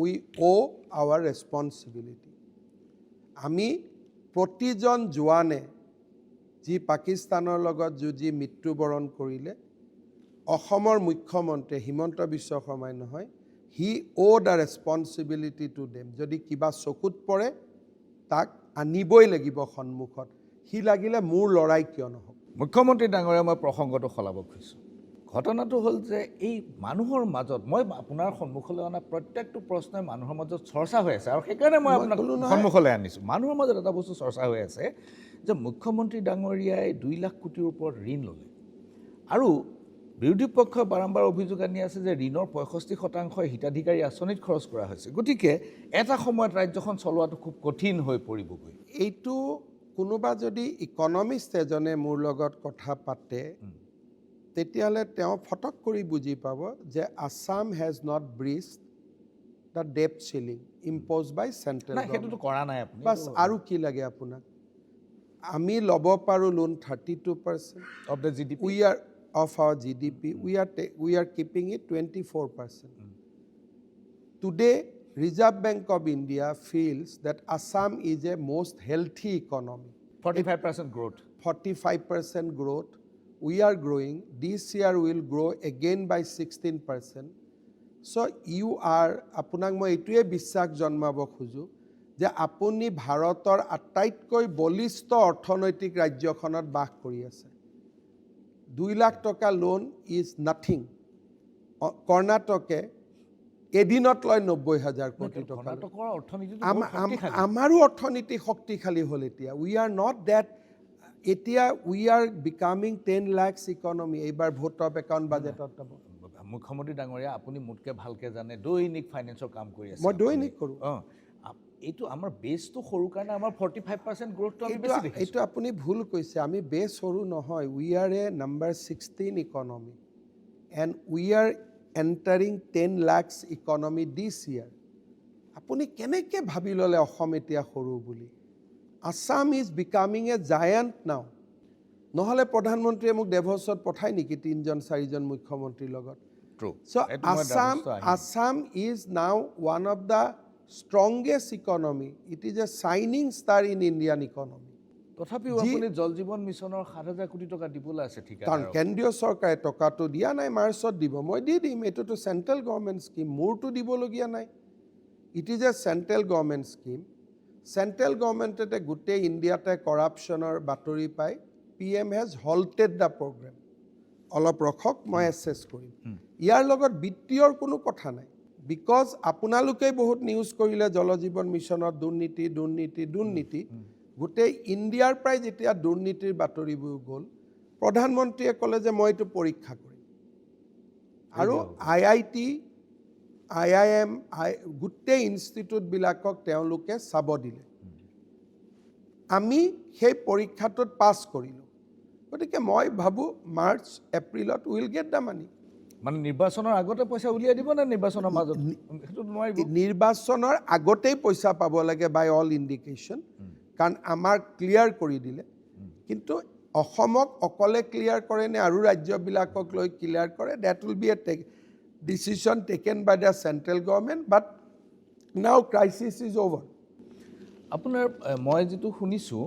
[SPEAKER 3] we owe our responsibility. আমি প্ৰতিজন জোৱানে যি পাকিস্তানৰ লগত যুঁজি মৃত্যুবৰণ কৰিলে, অসমৰ মুখ্যমন্ত্ৰী হিমন্ত বিশ্ব শৰ্মাই নহয়, he owed a responsibility to them. যদি কিবা চকুত পৰে তাক আনিবই লাগিব সন্মুখত, সি লাগিলে মোৰ লৰাই কিয় নহওক।
[SPEAKER 2] মুখ্যমন্ত্ৰী ডাঙৰীয়া, মই প্ৰসংগটো সলাব খুজিছোঁ। ঘটনাটো হ'ল যে এই মানুহৰ মাজত, মই আপোনাৰ সন্মুখলৈ অনা প্ৰত্যেকটো প্ৰশ্নই মানুহৰ মাজত চৰ্চা হৈ আছে, আৰু সেইকাৰণে মই আপোনাক সন্মুখলৈ আনিছোঁ। মানুহৰ মাজত এটা বস্তু চৰ্চা হৈ আছে যে মুখ্যমন্ত্ৰী ডাঙৰীয়াই 2 লাখ কোটিৰ ওপৰত ঋণ ল'লে, আৰু বিৰোধী পক্ষই বাৰম্বাৰ অভিযোগ আনি আছে যে ঋণৰ 65% হিতাধিকাৰী আঁচনিত খৰচ কৰা হৈছে। গতিকে এটা সময়ত ৰাজ্যখন চলোৱাটো খুব কঠিন হৈ পৰিবগৈ।
[SPEAKER 3] এইটো কোনোবা যদি ইকনমিষ্ট এজনে মোৰ লগত কথা পাতে, তেতিয়াহ'লে তেওঁ ফটক কৰি বুজি পাব যে Assam has not breached the ডেপ্ট ceiling imposed by central government.
[SPEAKER 2] সেইটোতো কৰা নাই আপুনি।
[SPEAKER 3] বাছ আৰু কি লাগে আপোনাক? আমি ল'ব পাৰোঁ loan 32%
[SPEAKER 2] of the GDP.
[SPEAKER 3] We are of our GDP. We are keeping it 24%. Today, Reserve Bank of India feels that Assam is a most healthy economy.
[SPEAKER 2] 45% growth.
[SPEAKER 3] 45% growth. We are growing. This year we will grow again by 16%. So' you are আপোনাক মই এইটোৱে বিশ্বাস জন্মাব খোজোঁ যে আপুনি ভাৰতৰ আটাইতকৈ বলিষ্ঠ অৰ্থনৈতিক ৰাজ্যখনত বাস কৰি আছে। 2 লাখ টকা লোন ইজ নাথিং। কৰ্ণাটকে এদিনত লয় 90,000 কোটি টকা।
[SPEAKER 2] কৰ্ণাটকৰ অৰ্থনীতিটো
[SPEAKER 3] আমাৰো অৰ্থনীতি শক্তিশালী হ'ল এতিয়া। We are not that. এতিয়া we are becoming 10 lakhs economy. এইবাৰ ভোট অফ একাউণ্ট বাজেটত পাব।
[SPEAKER 2] মুখ্যমন্ত্ৰী ডাঙৰীয়া, আপুনি মোতকৈ ভালকৈ জানে, দৈনিক ফাইনেন্সৰ কাম কৰি আছে।
[SPEAKER 3] মই দৈনিক কৰোঁ।
[SPEAKER 2] এইটো আমাৰ বেছটো সৰু কাৰণে আমাৰ 45% গ্ৰ'থটো আমি বেছি দেখিছোঁ।
[SPEAKER 3] এইটো আপুনি ভুল কৈছে। আমি বেছ সৰু নহয়। We are a number 16 economy and we are entering 10 lakhs economy this year. আপুনি কেনেকৈ ভাবি ল'লে অসম এতিয়া সৰু বুলি? Assam is becoming a giant now. নহ'লে প্ৰধানমন্ত্ৰীয়ে মোক ডেভছত পঠায় নেকি 3-4জন মুখ্যমন্ত্ৰীৰ লগত? So' Assam is now one of the strongest economy. It is a shining star in Indian economy.
[SPEAKER 2] তথাপিও আপুনি জল জীৱন মিছনৰ 7,000 কোটি টকা দিবলৈ আছে ঠিকাদাৰক।
[SPEAKER 3] কাৰণ কেন্দ্ৰীয় চৰকাৰে টকাটো দিয়া নাই, মাৰ্চত দিব। মই দি দিম, এইটোতো চেণ্ট্ৰেল গভৰ্ণমেণ্ট স্কিম, মোৰতো দিবলগীয়া নাই। It is a central government scheme. Central গভৰ্ণমেণ্টে গোটেই ইণ্ডিয়াতে কৰাপশ্যনৰ বাতৰি পাই PM has halted the programme. অলপ ৰখক, মই এছেছ কৰিম। ইয়াৰ লগত বিত্তীয়ৰ কোনো কথা নাই। বিকজ আপোনালোকেই বহুত নিউজ কৰিলে জল জীৱন মিছনত দুৰ্নীতি দুৰ্নীতি দুৰ্নীতি। গোটেই ইণ্ডিয়াৰ পৰাই যেতিয়া দুৰ্নীতিৰ বাতৰিবোৰ গ'ল, প্ৰধানমন্ত্ৰীয়ে ক'লে যে মই এইটো পৰীক্ষা কৰিম। আৰু IIT, IIM, গোটেই ইনষ্টিটিউটবিলাকক তেওঁলোকে চাব দিলে। আমি সেই পৰীক্ষাটোত পাছ কৰিলোঁ। গতিকে মই ভাবোঁ মাৰ্চ এপ্ৰিলত উইল গেট দ্য মানি।
[SPEAKER 2] মানে নিৰ্বাচনৰ আগতে পইচা উলিয়াই দিব নে নিৰ্বাচনৰ মাজত? সেইটো নোৱাৰিব।
[SPEAKER 3] নিৰ্বাচনৰ আগতেই পইচা পাব লাগে বাই অল ইণ্ডিকেশ্যন। কাৰণ আমাৰ ক্লিয়াৰ কৰি দিলে। কিন্তু অসমক অকলে ক্লিয়াৰ কৰে নে আৰু ৰাজ্যবিলাকক লৈ ক্লিয়াৰ কৰে, that will be a decision taken by the central government. But now crisis is over.
[SPEAKER 2] আপোনাৰ মই যিটো শুনিছোঁ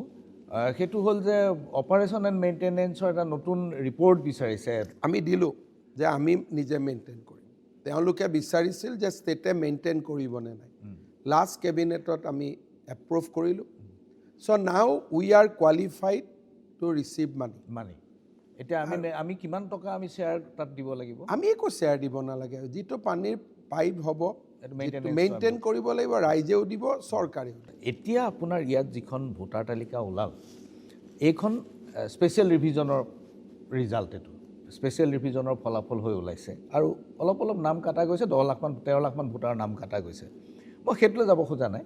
[SPEAKER 2] সেইটো হ'ল যে অপাৰেশ্যন এণ্ড মেইনটেনেন্সৰ এটা নতুন ৰিপৰ্ট বিচাৰিছে।
[SPEAKER 3] আমি দিলোঁ যে আমি নিজে মেইনটেইন কৰিম। তেওঁলোকে বিচাৰিছিল যে ষ্টেটে মেইনটেইন কৰিবনে নাই। লাষ্ট কেবিনেটত আমি এপ্ৰুভ কৰিলোঁ। So' now we are qualified to receive money.
[SPEAKER 2] এতিয়া আমি কিমান টকা আমি শ্বেয়াৰ তাত দিব লাগিব?
[SPEAKER 3] আমি একো শ্বেয়াৰ দিব নালাগে। যিটো পানীৰ পাইপ হ'ব মেইনটেইন কৰিব লাগিব, ৰাইজেও দিব, চৰকাৰেও।
[SPEAKER 2] এতিয়া আপোনাৰ ইয়াত যিখন ভোটাৰ তালিকা ওলাল, এইখন স্পেচিয়েল ৰিভিজনৰ ৰিজাল্ট। এইটো স্পেচিয়েল ৰিভিজনৰ ফলাফল হৈ ওলাইছে আৰু অলপ অলপ নাম কাটা গৈছে। 13 লাখমান ভোটাৰৰ নাম কাটা গৈছে। মই সেইটোলৈ যাব খোজা নাই।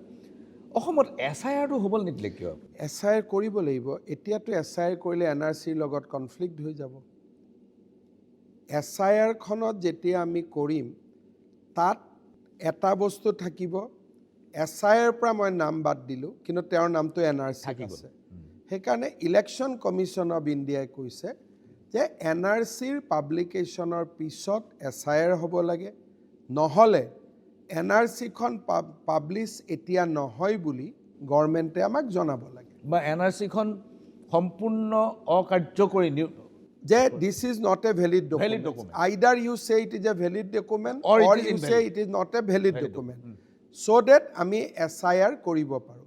[SPEAKER 2] অসমত SIRটো হ'ব নিদিলে কিয়?
[SPEAKER 3] SIR কৰিব লাগিব। এতিয়াতো SIR কৰিলে NRCৰ লগত কনফ্লিক্ট হৈ যাব। SIRখনত যেতিয়া আমি কৰিম, তাত এটা বস্তু থাকিব, SIR পৰা মই নাম বাদ দিলোঁ, কিন্তু তেওঁৰ নামটো NRC আছে। সেইকাৰণে ইলেকশ্যন কমিশ্যন অফ ইণ্ডিয়াই কৈছে যে NRCৰ পাব্লিকেশ্যনৰ পিছত SIR হ'ব লাগে, নহ'লে NRCখন পাব্লিছ এতিয়া নহয় বুলি গভৰ্ণমেণ্টে আমাক জনাব লাগে।
[SPEAKER 2] বা NRCখন সম্পূৰ্ণ অকাৰ্যকৰী,
[SPEAKER 3] যে this is not a valid document. Either you say it is a valid document or you say it is not a valid document, so' that আমি SIR কৰিব পাৰোঁ।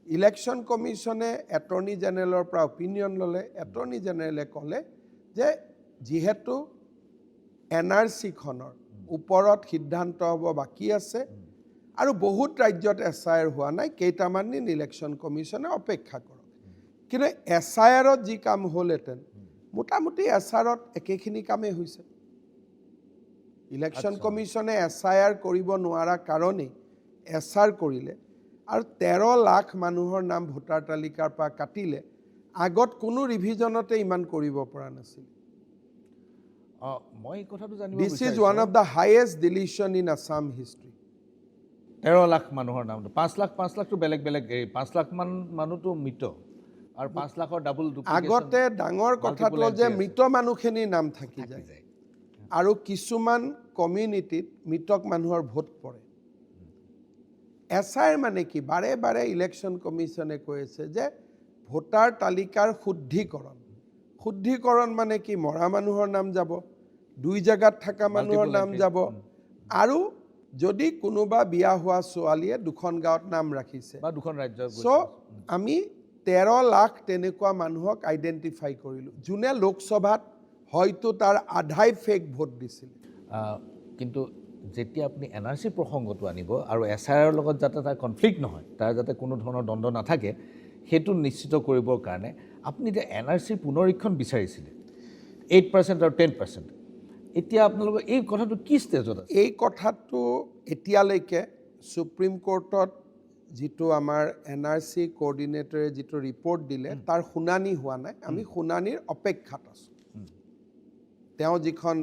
[SPEAKER 3] ইলেকশ্যন কমিশ্যনে এটৰ্নি জেনেৰেলৰ পৰা অপিনিয়ন ল'লে। এটৰ্নি জেনেৰেলে ক'লে যে যিহেতু NRCখনৰ ওপৰত সিদ্ধান্ত হ'ব বাকী আছে আৰু বহুত ৰাজ্যত SIR হোৱা নাই, কেইটামান দিন ইলেকশ্যন কমিশ্যনে অপেক্ষা কৰক। কিন্তু SIRত যি কাম হ'লহেঁতেন, মোটামুটি SRত একেখিনি কামেই হৈছে। ইলেকশ্যন কমিশ্যনে SIR কৰিব নোৱাৰা কাৰণেই SR কৰিলে আৰু 13 লাখ মানুহৰ নাম ভোটাৰ তালিকাৰ পৰা কাটিলে। আগত কোনো ৰিভিজনতে ইমান কৰিব পৰা নাছিল।
[SPEAKER 2] মই এই কথাটো জানিব
[SPEAKER 3] this is one of the highest deletion in Assam history.
[SPEAKER 2] 13 lakh মানুহৰ নামটো 5 লাখটো বেলেগ বেলেগ। 5 লাখ মান মানুহটো মৃত আৰু 5 লাখৰ ডাবল ডুপ্লিকেশ্যন।
[SPEAKER 3] আগতে ডাঙৰ কথাটো যে মৃত মানুহখিনিৰ নাম থাকি যায় আৰু কিছুমান কমিউনিটিত মৃতক মানুহৰ ভোট পৰে। SIR মানে কি? বাৰে বাৰে ইলেকশ্যন কমিশ্যনে কৈ আছে যে ভোটাৰ তালিকাৰ শুদ্ধিকৰণ। শুদ্ধিকৰণ মানে কি? মৰা মানুহৰ নাম যাব, 2 জেগাত থকা মানুহৰ নাম যাব, আৰু যদি কোনোবা বিয়া হোৱা ছোৱালীয়ে দুখন গাঁৱত নাম ৰাখিছে
[SPEAKER 2] বা দুখন ৰাজ্যৰ
[SPEAKER 3] চ' আমি 13 লাখ তেনেকুৱা মানুহক আইডেণ্টিফাই কৰিলোঁ যোনে লোকসভাত হয়তো তাৰ আধাই ফেক ভোট দিছিল
[SPEAKER 2] কিন্তু যেতিয়া আপুনি NRC প্ৰসংগটো আনিব আৰু SIR লগত যাতে তাৰ কনফ্লিক্ট নহয় তাৰ যাতে কোনো ধৰণৰ দ্বন্দ্ব নাথাকে সেইটো নিশ্চিত কৰিবৰ কাৰণে আপুনি এতিয়া NRC পুনৰীক্ষণ বিচাৰিছিলে 8% আৰু 10%। এতিয়া আপোনালোকৰ এই কথাটো কি ষ্টেজত আছে?
[SPEAKER 3] এই কথাটো এতিয়ালৈকে সুপ্ৰিম কোৰ্টত যিটো আমাৰ NRC কোঅৰ্ডিনেটৰে যিটো ৰিপৰ্ট দিলে তাৰ শুনানি হোৱা নাই আমি শুনানিৰ অপেক্ষাত আছোঁ তেওঁ যিখন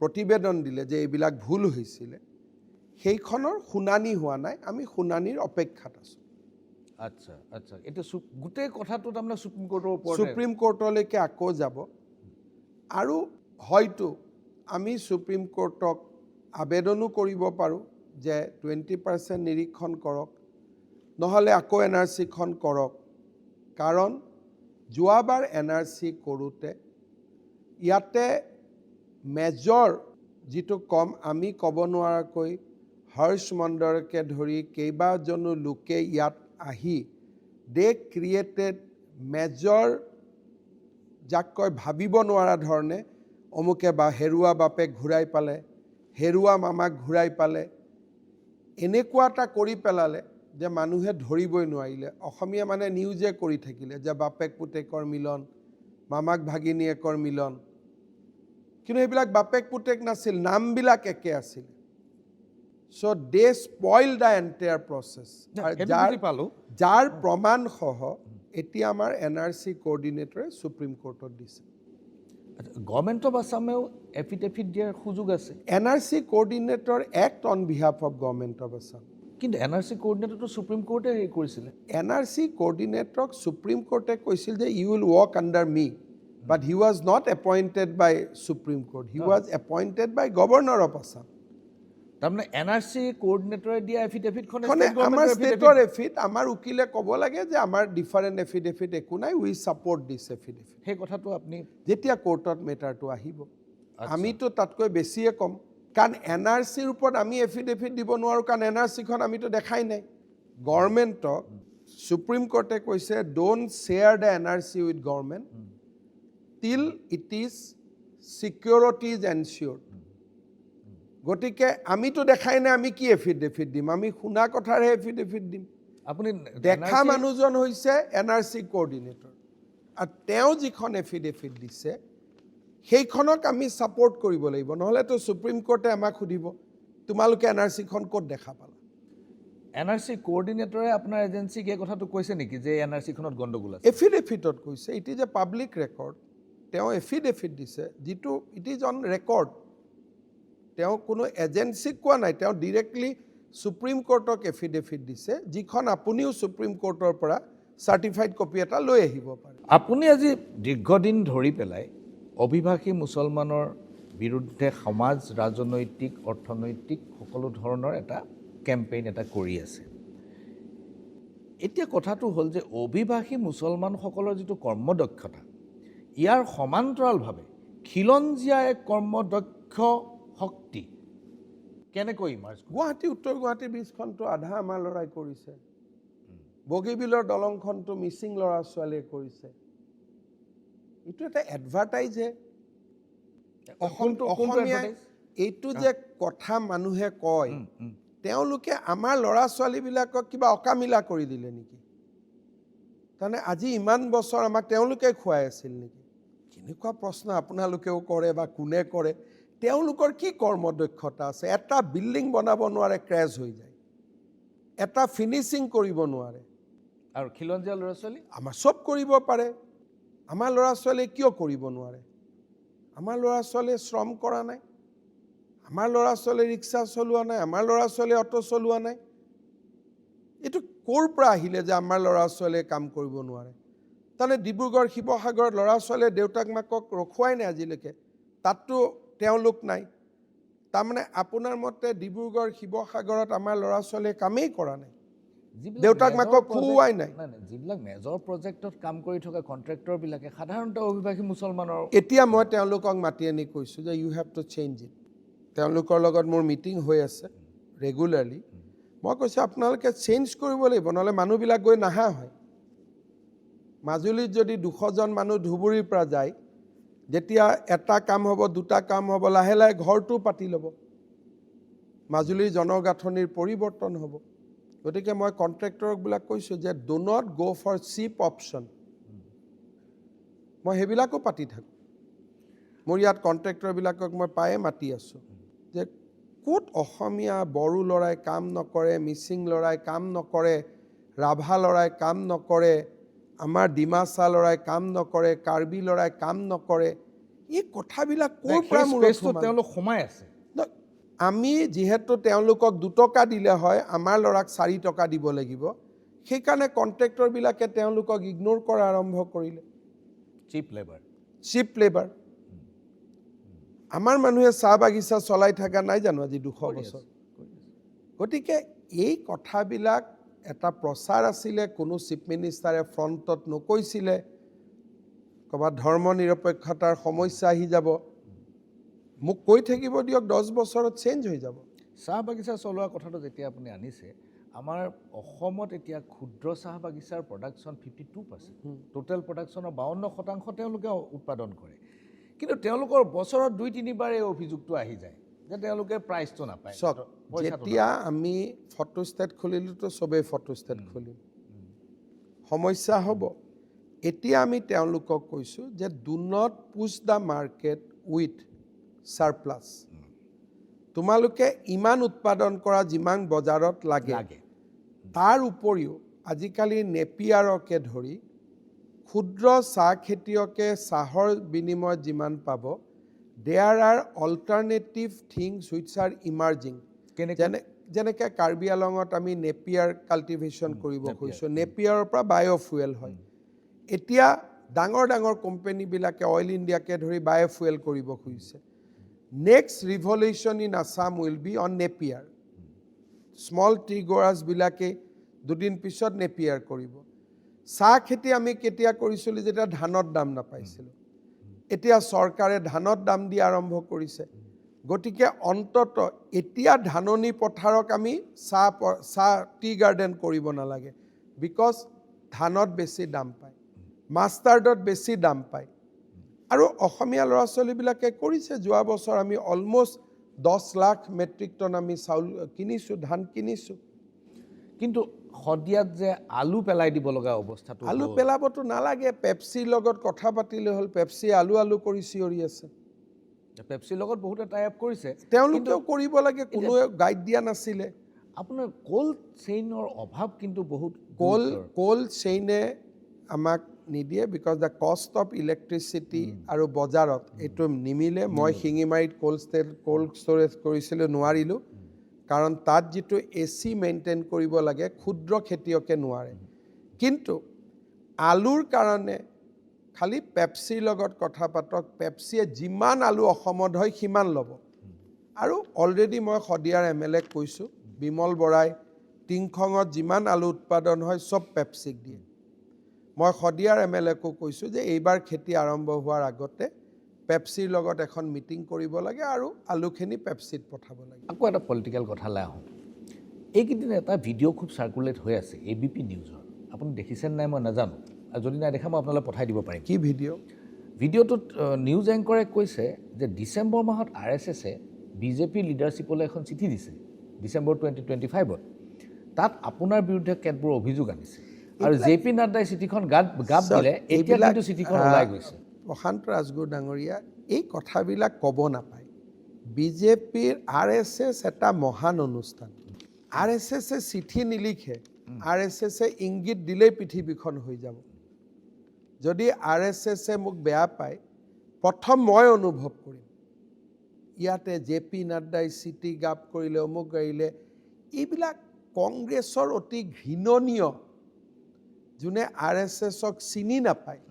[SPEAKER 3] প্ৰতিবেদন দিলে যে এইবিলাক ভুল হৈছিলে সেইখনৰ শুনানি হোৱা নাই আমি শুনানিৰ অপেক্ষাত আছোঁ
[SPEAKER 2] আচ্ছা আচ্ছা এতিয়া গোটেই কথাটো তাৰমানে সুপ্ৰিম কোৰ্টৰ ওপৰত
[SPEAKER 3] সুপ্ৰিম কোৰ্টলৈকে আকৌ যাব আৰু হয়তো আমি সুপ্ৰিম কোৰ্টক আবেদনো কৰিব পাৰোঁ যে 20% নিৰীক্ষণ কৰক নহ'লে আকৌ NRCখন কৰক কাৰণ যোৱাবাৰ NRC কৰোঁতে ইয়াতে মেজৰ যিটো কম আমি ক'ব নোৱাৰাকৈ হৰ্ষ মণ্ডলকে ধৰি কেইবাজনো লোকে ইয়াত আহি দে ক্ৰিয়েটেড মেজৰ যাক কয় ভাবিব নোৱাৰা ধৰণে অমুকে বা হেৰুৱা বাপেক ঘূৰাই পালে হেৰুৱা মামাক ঘূৰাই পালে এনেকুৱা এটা কৰি পেলালে যে মানুহে ধৰিবই নোৱাৰিলে অসমীয়া মানে নিউজে কৰি থাকিলে যে বাপেক পুতেকৰ মিলন মামাক ভাগিনীয়েকৰ মিলন কিন্তু এইবিলাক বাপেক পুতেক নাছিল নামবিলাক একে আছিল চ' দে স্পইল দ্য এণ্টায়াৰ প্ৰচেছ যাৰ প্ৰমাণসহ এতিয়া আমাৰ NRC কোঅৰ্ডিনেটৰে সুপ্ৰিম কোৰ্টত দিছে
[SPEAKER 2] গভৰ্ণমেণ্ট অফ আছামেও এফিডেভিট দিয়াৰ সুযোগ আছে
[SPEAKER 3] NRC coordinator act on behalf of government of Assam
[SPEAKER 2] কিন্তু NRC কোঅৰ্ডিনেটৰটো সুপ্ৰিম কোৰ্টে হেৰি কৰিছিলে
[SPEAKER 3] NRC কোঅৰ্ডিনেটৰক সুপ্ৰিম কোৰ্টে কৈছিল যে you will work under me but he was not appointed by supreme court he was appointed by governor of Assam
[SPEAKER 2] তাৰমানে NRC কোঅৰ্ডিনেটৰে দিয়া এফিডেভিটখন
[SPEAKER 3] আমাৰ ষ্টেটৰ aphid আমাৰ উকিলে ক'ব লাগে যে আমাৰ ডিফাৰেণ্ট এফিডেভিট একো নাই উই ছাপৰ্ট দিছ এফিডেভিট
[SPEAKER 2] সেই কথাটো আপুনি
[SPEAKER 3] যেতিয়া কোৰ্টত মেটাৰটো আহিব আমিতো তাতকৈ বেছিয়ে ক'ম কাৰণ NRCৰ ওপৰত আমি এফিডেভিট দিব নোৱাৰোঁ কাৰণ NRCখন আমিতো দেখাই নাই গভৰ্ণমেণ্টক সুপ্ৰিম কোৰ্টে কৈছে don't share the NRC with government till it is securities ensured গতিকে আমিতো দেখাই নাই আমি কি এফিডেভিট দিম আমি শুনা কথাৰহে এফিডেভিট দিম
[SPEAKER 2] আপুনি
[SPEAKER 3] দেখা মানুহজন হৈছে NRC কোঅৰ্ডিনেটৰ আৰু তেওঁ যিখন এফিডেভিট দিছে সেইখনক আমি ছাপোৰ্ট কৰিব লাগিব নহ'লেতো সুপ্ৰিম কোৰ্টে আমাক সুধিব তোমালোকে NRCখন ক'ত দেখা পালা
[SPEAKER 2] NRC কোঅৰ্ডিনেটৰে আপোনাৰ এজেঞ্চিক এই কথাটো কৈছে নেকি যে NRCখনত গণ্ডগোল আছে
[SPEAKER 3] এফিডেভিটত কৈছে it is A public record তেওঁ এফিডেভিট দিছে যিটো ইট ইজ অন ৰেকৰ্ড তেওঁ কোনো এজেঞ্চিক কোৱা নাই তেওঁ ডিৰেক্টলি সুপ্ৰিম কোৰ্টক এফিডেভিট দিছে যিখন আপুনিও সুপ্ৰিম কোৰ্টৰ পৰা চাৰ্টিফাইড কপি এটা লৈ আহিব পাৰে
[SPEAKER 2] আপুনি আজি দীৰ্ঘদিন ধৰি পেলাই অভিবাসী মুছলমানৰ বিৰুদ্ধে সমাজ ৰাজনৈতিক অৰ্থনৈতিক সকলো ধৰণৰ এটা কেম্পেইন এটা কৰি আছে এতিয়া কথাটো হ'ল যে অভিবাসী মুছলমানসকলৰ যিটো কৰ্মদক্ষতা ইয়াৰ সমান্তৰালভাৱে খিলঞ্জীয়া এক কৰ্মদক্ষ শক্তি কেনেকৈ ইমাৰ্জ
[SPEAKER 3] গুৱাহাটী উত্তৰ গুৱাহাটী ব্ৰীজখনটো আধা আমাৰ ল'ৰাই কৰিছে বগীবিলৰ দলংখনটো মিচিং ল'ৰা ছোৱালীয়ে কৰিছে এইটো এটা এডভাৰটাইজহে অসমীয়াই এইটো যে কথা মানুহে কয় তেওঁলোকে আমাৰ ল'ৰা ছোৱালীবিলাকক কিবা অকামিলা কৰি দিলে নেকি তাৰমানে আজি ইমান বছৰ আমাক তেওঁলোকে খুৱাই আছিল নেকি কেনেকুৱা প্ৰশ্ন আপোনালোকেও কৰে বা কোনে কৰে তেওঁলোকৰ কি কৰ্মদক্ষতা আছে এটা বিল্ডিং বনাব নোৱাৰে ক্ৰেছ হৈ যায় এটা ফিনিচিং কৰিব নোৱাৰে
[SPEAKER 2] আৰু খিলঞ্জীয়া ল'ৰা ছোৱালী
[SPEAKER 3] আমাৰ চব কৰিব পাৰে আমাৰ ল'ৰা ছোৱালীয়ে কিয় কৰিব নোৱাৰে আমাৰ ল'ৰা ছোৱালীয়ে শ্ৰম কৰা নাই আমাৰ ল'ৰা ছোৱালীয়ে ৰিক্সা চলোৱা নাই আমাৰ ল'ৰা ছোৱালীয়ে অটো চলোৱা নাই এইটো ক'ৰ পৰা আহিলে যে আমাৰ ল'ৰা ছোৱালীয়ে কাম কৰিব নোৱাৰে তাৰমানে ডিব্ৰুগড় শিৱসাগৰত ল'ৰা ছোৱালীয়ে দেউতাক মাকক ৰখুৱাই নাই আজিলৈকে তাততো তেওঁলোক নাই তাৰমানে আপোনাৰ মতে ডিব্ৰুগড় শিৱসাগৰত আমাৰ ল'ৰা ছোৱালীয়ে কামেই কৰা নাই দেউতাক মাকক খুৱাই নাই
[SPEAKER 2] যিবিলাক মেজৰ প্ৰজেক্টত কাম কৰি থকা কণ্ট্ৰেক্টৰবিলাকে সাধাৰণতে অভিবাসী মুছলমানৰ
[SPEAKER 3] এতিয়া মই তেওঁলোকক মাতি আনি কৈছোঁ যে you have to change it তেওঁলোকৰ লগত মোৰ মিটিং হৈ আছে ৰেগুলাৰলি। মই কৈছোঁ আপোনালোকে চেঞ্জ কৰিব লাগিব, নহ'লে মানুহবিলাক গৈ নাহা হয়। মাজুলীত যদি 200জন মানুহ ধুবুৰীৰ পৰা যায়, যেতিয়া এটা কাম হ'ব, দুটা কাম হ'ব, লাহে লাহে ঘৰটো পাতি ল'ব, মাজুলীৰ জনগাঁথনিৰ পৰিৱৰ্তন হ'ব। গতিকে মই কণ্ট্ৰেক্টৰবিলাক কৈছোঁ যে do not go' for cheap option. মই সেইবিলাকো পাতি থাকোঁ। মোৰ ইয়াত কণ্ট্ৰেক্টৰবিলাকক মই পায়ে মাতি আছোঁ যে ক'ত অসমীয়া বড়ো ল'ৰাই কাম নকৰে, মিচিং ল'ৰাই কাম নকৰে, ৰাভা ল'ৰাই কাম নকৰে, আমাৰ ডিমাচা ল'ৰাই কাম নকৰে, কাৰ্বি ল'ৰাই কাম নকৰে, এই কথাবিলাক ক'ৰ পৰা
[SPEAKER 2] তেওঁলোক সোমাই আছে।
[SPEAKER 3] আমি যিহেতু তেওঁলোকক 2 টকা দিলে হয়, আমাৰ ল'ৰাক 4 টকা দিব লাগিব, সেইকাৰণে কণ্ট্ৰেক্টৰবিলাকে তেওঁলোকক ইগন'ৰ কৰা আৰম্ভ কৰিলে। চিপ লেবাৰ। আমাৰ মানুহে চাহ বাগিচা চলাই থকা নাই জানো আজি 200 বছৰ? গতিকে এই কথাবিলাক এটা প্ৰচাৰ আছিলে, কোনো চিফ মিনিষ্টাৰে ফ্ৰণ্টত নকৈছিলে। ক'ৰবাত ধৰ্ম নিৰপেক্ষতাৰ সমস্যা আহি যাব, মোক কৈ থাকিব দিয়ক, 10 বছৰত চেঞ্জ হৈ যাব।
[SPEAKER 2] চাহ বাগিচা চলোৱা কথাটো যেতিয়া আপুনি আনিছে, আমাৰ অসমত এতিয়া ক্ষুদ্ৰ চাহ বাগিচাৰ প্ৰডাকশ্যন 52%, টোটেল প্ৰডাকশ্যনৰ 52% তেওঁলোকে উৎপাদন কৰে। কিন্তু তেওঁলোকৰ বছৰত 2-3 বাৰ এই অভিযোগটো আহি যায় যে তেওঁলোকে প্ৰাইচটো নাপায়।
[SPEAKER 3] যেতিয়া আমি ফটোষ্টেট খুলিলোতো চবেই ফটোষ্টেট খুলিম, সমস্যা হ'ব। এতিয়া আমি তেওঁলোকক কৈছোঁ যে do not push the market with surplus. তোমালোকে ইমান উৎপাদন কৰা যিমান বজাৰত লাগে, তাৰ উপৰিও আজিকালি নেপিয়াৰকে ধৰি ক্ষুদ্ৰ চাহ খেতিয়কে চাহৰ বিনিময়ত যিমান পাব, there are alternative things which are emerging. যেনেকৈ কাৰ্বি আলঙত আমি নেপিয়াৰ কাল্টিভেশ্যন কৰিব খুজিছোঁ, নেপিয়াৰৰ পৰা বায়'ফুৱেল হয়। এতিয়া ডাঙৰ ডাঙৰ কোম্পানীবিলাকে অইল ইণ্ডিয়াকে ধৰি বায়'ফুৱেল কৰিব খুজিছে। Next revolution in Assam will be on napier. Small tea গ্ৰ'ৱাৰ্ছবিলাকে দুদিন পিছত নেপিয়াৰ কৰিব। চাহ খেতি আমি কেতিয়া কৰিছিলোঁ যেতিয়া ধানত দাম নাপাইছিলোঁ, এতিয়া চৰকাৰে ধানত দাম দিয়া আৰম্ভ কৰিছে। গতিকে অন্তত এতিয়া ধাননি পথাৰক আমি চাহ টি গাৰ্ডেন কৰিব নালাগে, বিকজ ধানত বেছি দাম পায়, মাষ্টাৰ্ডত বেছি দাম পায়। আৰু অসমীয়া ল'ৰা ছোৱালীবিলাকে কৰিছে। যোৱা বছৰ আমি অলমষ্ট 10 লাখ মেট্ৰিক টন আমি চাউল কিনিছোঁ, ধান কিনিছোঁ।
[SPEAKER 2] কিন্তু শদিয়াত যে আলু পেলাই দিব লগা অৱস্থাটো,
[SPEAKER 3] আলু পেলাবতো নালাগে, পেপচিৰ লগত কথা পাতিলে হ'ল। পেপচি আলু কৰি চিঞৰি আছে।
[SPEAKER 2] পেপচিৰ লগত বহুতে টাই আপ কৰিছে,
[SPEAKER 3] তেওঁলোকেও কৰিব লাগে, কোনোৱে গাইড দিয়া নাছিলে।
[SPEAKER 2] আপোনাৰ কোল্ড চেইনৰ অভাৱ কিন্তু বহুত।
[SPEAKER 3] কোল্ড চেইনে আমাক নিদিয়ে, because the cost of electricity আৰু বজাৰত এইটো নিমিলে। মই শিঙিমাৰীত কোল্ড ষ্ট'ৰেজ কৰিছিলোঁ, নোৱাৰিলোঁ, কাৰণ তাত যিটো AC মেইনটেইন কৰিব লাগে ক্ষুদ্ৰ খেতিয়কে নোৱাৰে। কিন্তু আলুৰ কাৰণে খালি পেপচিৰ লগত কথা পাতক, পেপচিয়ে যিমান আলু অসমত হয় সিমান ল'ব। আৰু অলৰেডি মই শদিয়াৰ MLA ক কৈছোঁ, বিমল বৰাই টিংখঙত যিমান আলু উৎপাদন হয় চব পেপচিক দিয়ে। মই শদিয়াৰ MLA কো কৈছোঁ যে এইবাৰ খেতি আৰম্ভ হোৱাৰ আগতে পেপচিৰ লগত এখন মিটিং কৰিব লাগে আৰু আলুখিনি পেপচিত পঠাব লাগে।
[SPEAKER 2] আকৌ এটা পলিটিকেল কথালৈ আহোঁ। এইকেইদিন এটা ভিডিঅ' খুব চাৰ্কুলেট হৈ আছে ABP নিউজৰ, আপুনি দেখিছেনে নাই মই নাজানো, আৰু যদি নাই দেখা মই আপোনালৈ পঠাই দিব পাৰিম।
[SPEAKER 3] কি ভিডিঅ'?
[SPEAKER 2] ভিডিঅ'টোত নিউজ এংকৰে কৈছে যে ডিচেম্বৰ মাহত RSSে BJP লিডাৰশ্বিপলৈ এখন চিঠি দিছে, ডিচেম্বৰ 2025ত। তাত আপোনাৰ বিৰুদ্ধে কেতবোৰ অভিযোগ আনিছে, আৰু JP নাড্ডাই চিঠিখন গাপ দিলে। এতিয়া কিন্তু চিঠিখন ওলাই গৈছে।
[SPEAKER 3] প্ৰশান্ত ৰাজগুৰু ডাঙৰীয়া, এই কথাবিলাক ক'ব নাপায়। BJPৰ RSS এটা মহান অনুষ্ঠান। RSSে চিঠি নিলিখে, RSSে ইংগিত দিলেই পৃথিৱীখন হৈ যাব। যদি RSSে মোক বেয়া পায়, প্ৰথম মই অনুভৱ কৰিম। ইয়াতে JP নাড্ডাই চিঠি গাপ কৰিলে, অমুক গাড়িলে, এইবিলাক কংগ্ৰেছৰ অতি ঘৃণনীয়। যোনে RSSক চিনি নাপায়,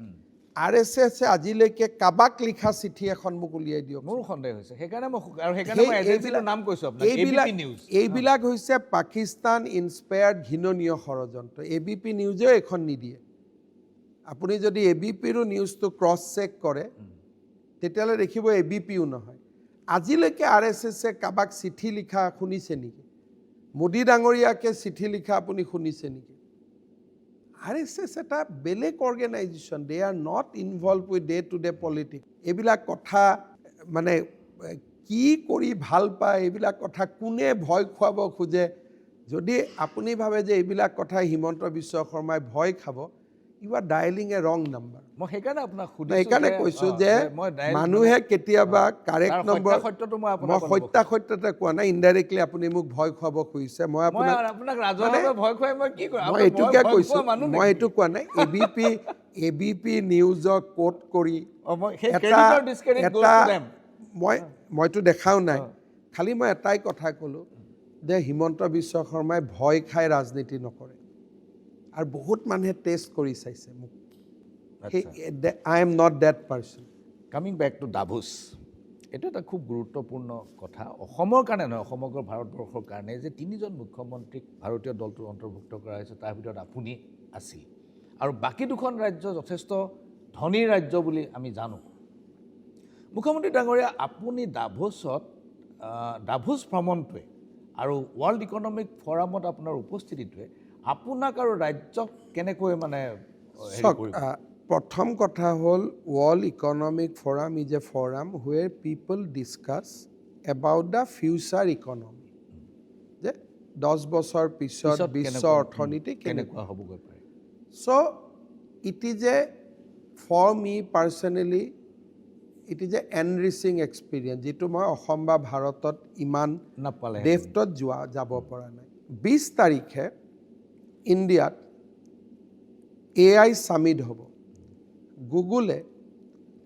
[SPEAKER 3] RSSে আজিলৈকে কাবাক লিখা চিঠি এখন মোক উলিয়াই দিয়ক।
[SPEAKER 2] মোৰ সন্দেহ হৈছে, সেইকাৰণে মই এজেন্সিটোৰ নাম কৈছোঁ আপোনাক, ABP নিউজ।
[SPEAKER 3] এইবিলাক হৈছে পাকিস্তান ইনস্পায়াৰ্ড ঘৃণনীয় ষড়যন্ত্ৰ। ABP নিউজেও এখন নিদিয়ে। আপুনি যদি ABPৰো নিউজটো ক্ৰছ চেক কৰে, তেতিয়াহ'লে দেখিব ABPও নহয়। আজিলৈকে RSSে কাবাক চিঠি লিখা শুনিছে নেকি? মোদী ডাঙৰীয়াকে চিঠি লিখা আপুনি শুনিছে নেকি? RSS এটা বেলেগ organisation, they are not involve with day to day politics. এইবিলাক কথা মানে কি কৰি ভাল পায়, এইবিলাক কথা কোনে ভয় খুৱাব খোজে? যদি আপুনি ভাবে যে এইবিলাক কথা হিমন্ত বিশ্ব শৰ্মাই ভয় খাব, ইউ আৰ ডায়েলিং এ ৰং নাম্বাৰ।
[SPEAKER 2] মই সেইকাৰণে আপোনাক
[SPEAKER 3] সেইকাৰণে কৈছোঁ যে মানুহে কেতিয়াবা কাৰেক্ট নম্বৰ, মই সত্যাসত্যতা কোৱা নাই, ইনডাইৰেক্টলি আপুনি মোক ভয় খুৱাব খুজিছে। মই আপোনাক এইটোকে কৈছোঁ, মই এইটো কোৱা নাই। ABP নিউজক কোট কৰি মইতো দেখাও নাই, খালি মই এটাই কথা ক'লোঁ যে হিমন্ত বিশ্ব শৰ্মাই ভয় খাই ৰাজনীতি নকৰে। আৰু বহুত মানুহে টেষ্ট কৰি চাইছে মোক। I am not that person.
[SPEAKER 2] Coming back to Davos, এইটো এটা খুব গুৰুত্বপূৰ্ণ কথা অসমৰ কাৰণে নহয়, সমগ্ৰ ভাৰতবৰ্ষৰ কাৰণে, যে 3জন মুখ্যমন্ত্ৰীক ভাৰতীয় দলটোত অন্তৰ্ভুক্ত কৰা হৈছে, তাৰ ভিতৰত আপুনি আছিল। আৰু বাকী 2খন ৰাজ্য যথেষ্ট ধনী ৰাজ্য বুলি আমি জানো। মুখ্যমন্ত্ৰী ডাঙৰীয়া, আপুনি ডাভোছ ভ্ৰমণটোৱে আৰু ৱৰ্ল্ড ইকনমিক ফৰামত আপোনাৰ উপস্থিতিটোৱে আপোনাক আৰু ৰাজ্যক কেনেকৈ মানে
[SPEAKER 3] প্ৰথম কথা হ'ল, world economic forum is a forum where people discuss about the future economy, যে 10 বছৰ পিছত বিশ্ব অৰ্থনীতি কেনেকুৱা
[SPEAKER 2] হ'বগৈ পাৰে।
[SPEAKER 3] So' it is a, for me personally, it is a enriching experience, যিটো মই অসম বা ভাৰতত ইমান ডেফটত যাব পৰা নাই। 20 তাৰিখে ইণ্ডিয়াত AI ছামিট হ'ব। গুগলে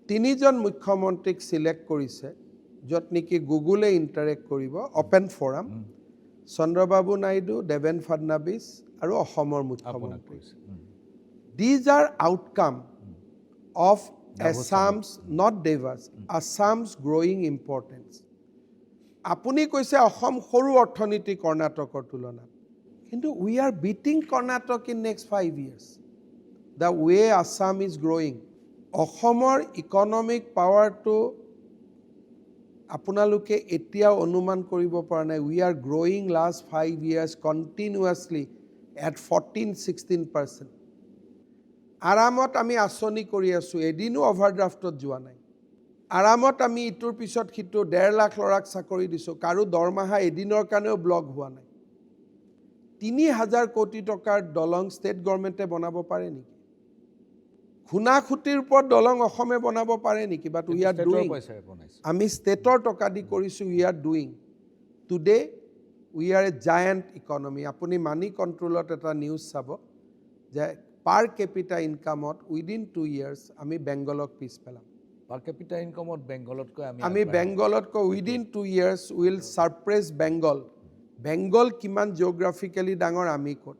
[SPEAKER 3] 3জন মুখ্যমন্ত্ৰীক চিলেক্ট কৰিছে, য'ত নেকি গুগলে ইণ্টাৰেক্ট কৰিব, অপেন ফৰাম, চন্দ্ৰবাবু নাইডু, দেৱেন ফাডনাবিছ আৰু অসমৰ মুখ্যমন্ত্ৰী। These are outcome of Assam's, not Devas, Assam's growing importance. আপুনি কৈছে অসম সৰু অৰ্থনীতি কৰ্ণাটকৰ তুলনাত, কিন্তু we are beating Karnataka in next 5 years. The way Assam is growing, অসমৰ ইকনমিক পাৱাৰটো আপোনালোকে এতিয়াও অনুমান কৰিব পৰা নাই। We are growing last 5 years continuously at 14-16%. আৰামত আমি আঁচনি কৰি আছোঁ, এদিনো অভাৰড্ৰাফ্টত যোৱা নাই। আৰামত আমি ইটোৰ পিছত সিটো 1.5 লাখ ল'ৰাক চাকৰি দিছোঁ, কাৰো দৰমহা এদিনৰ কাৰণেও ব্লক হোৱা নাই। 3,000 কোটি টকাৰ দলং ষ্টেট গভৰ্ণমেণ্টে বনাব পাৰে নেকি? খুনাখুটিৰ ওপৰত দলং অসমে বনাব পাৰে নেকি? বাট উই আৰ ডুইং, আমি ষ্টেটৰ টকা দি কৰিছোঁ, we are doing. Today we are A giant economy. আপুনি মানি কণ্ট্ৰলত এটা নিউজ চাব যে পাৰ কেপিটা ইনকামত উইদিন 2 years আমি বেংগলক পিছ পেলাম।
[SPEAKER 2] পাৰ কেপিটা ইনকামত বেংগলতকৈ
[SPEAKER 3] আমি বেংগলতকৈ within 2 years will surpass Bengal. Bengal কিমান জিঅ'গ্ৰাফিকেলি ডাঙৰ, আমি ক'ত?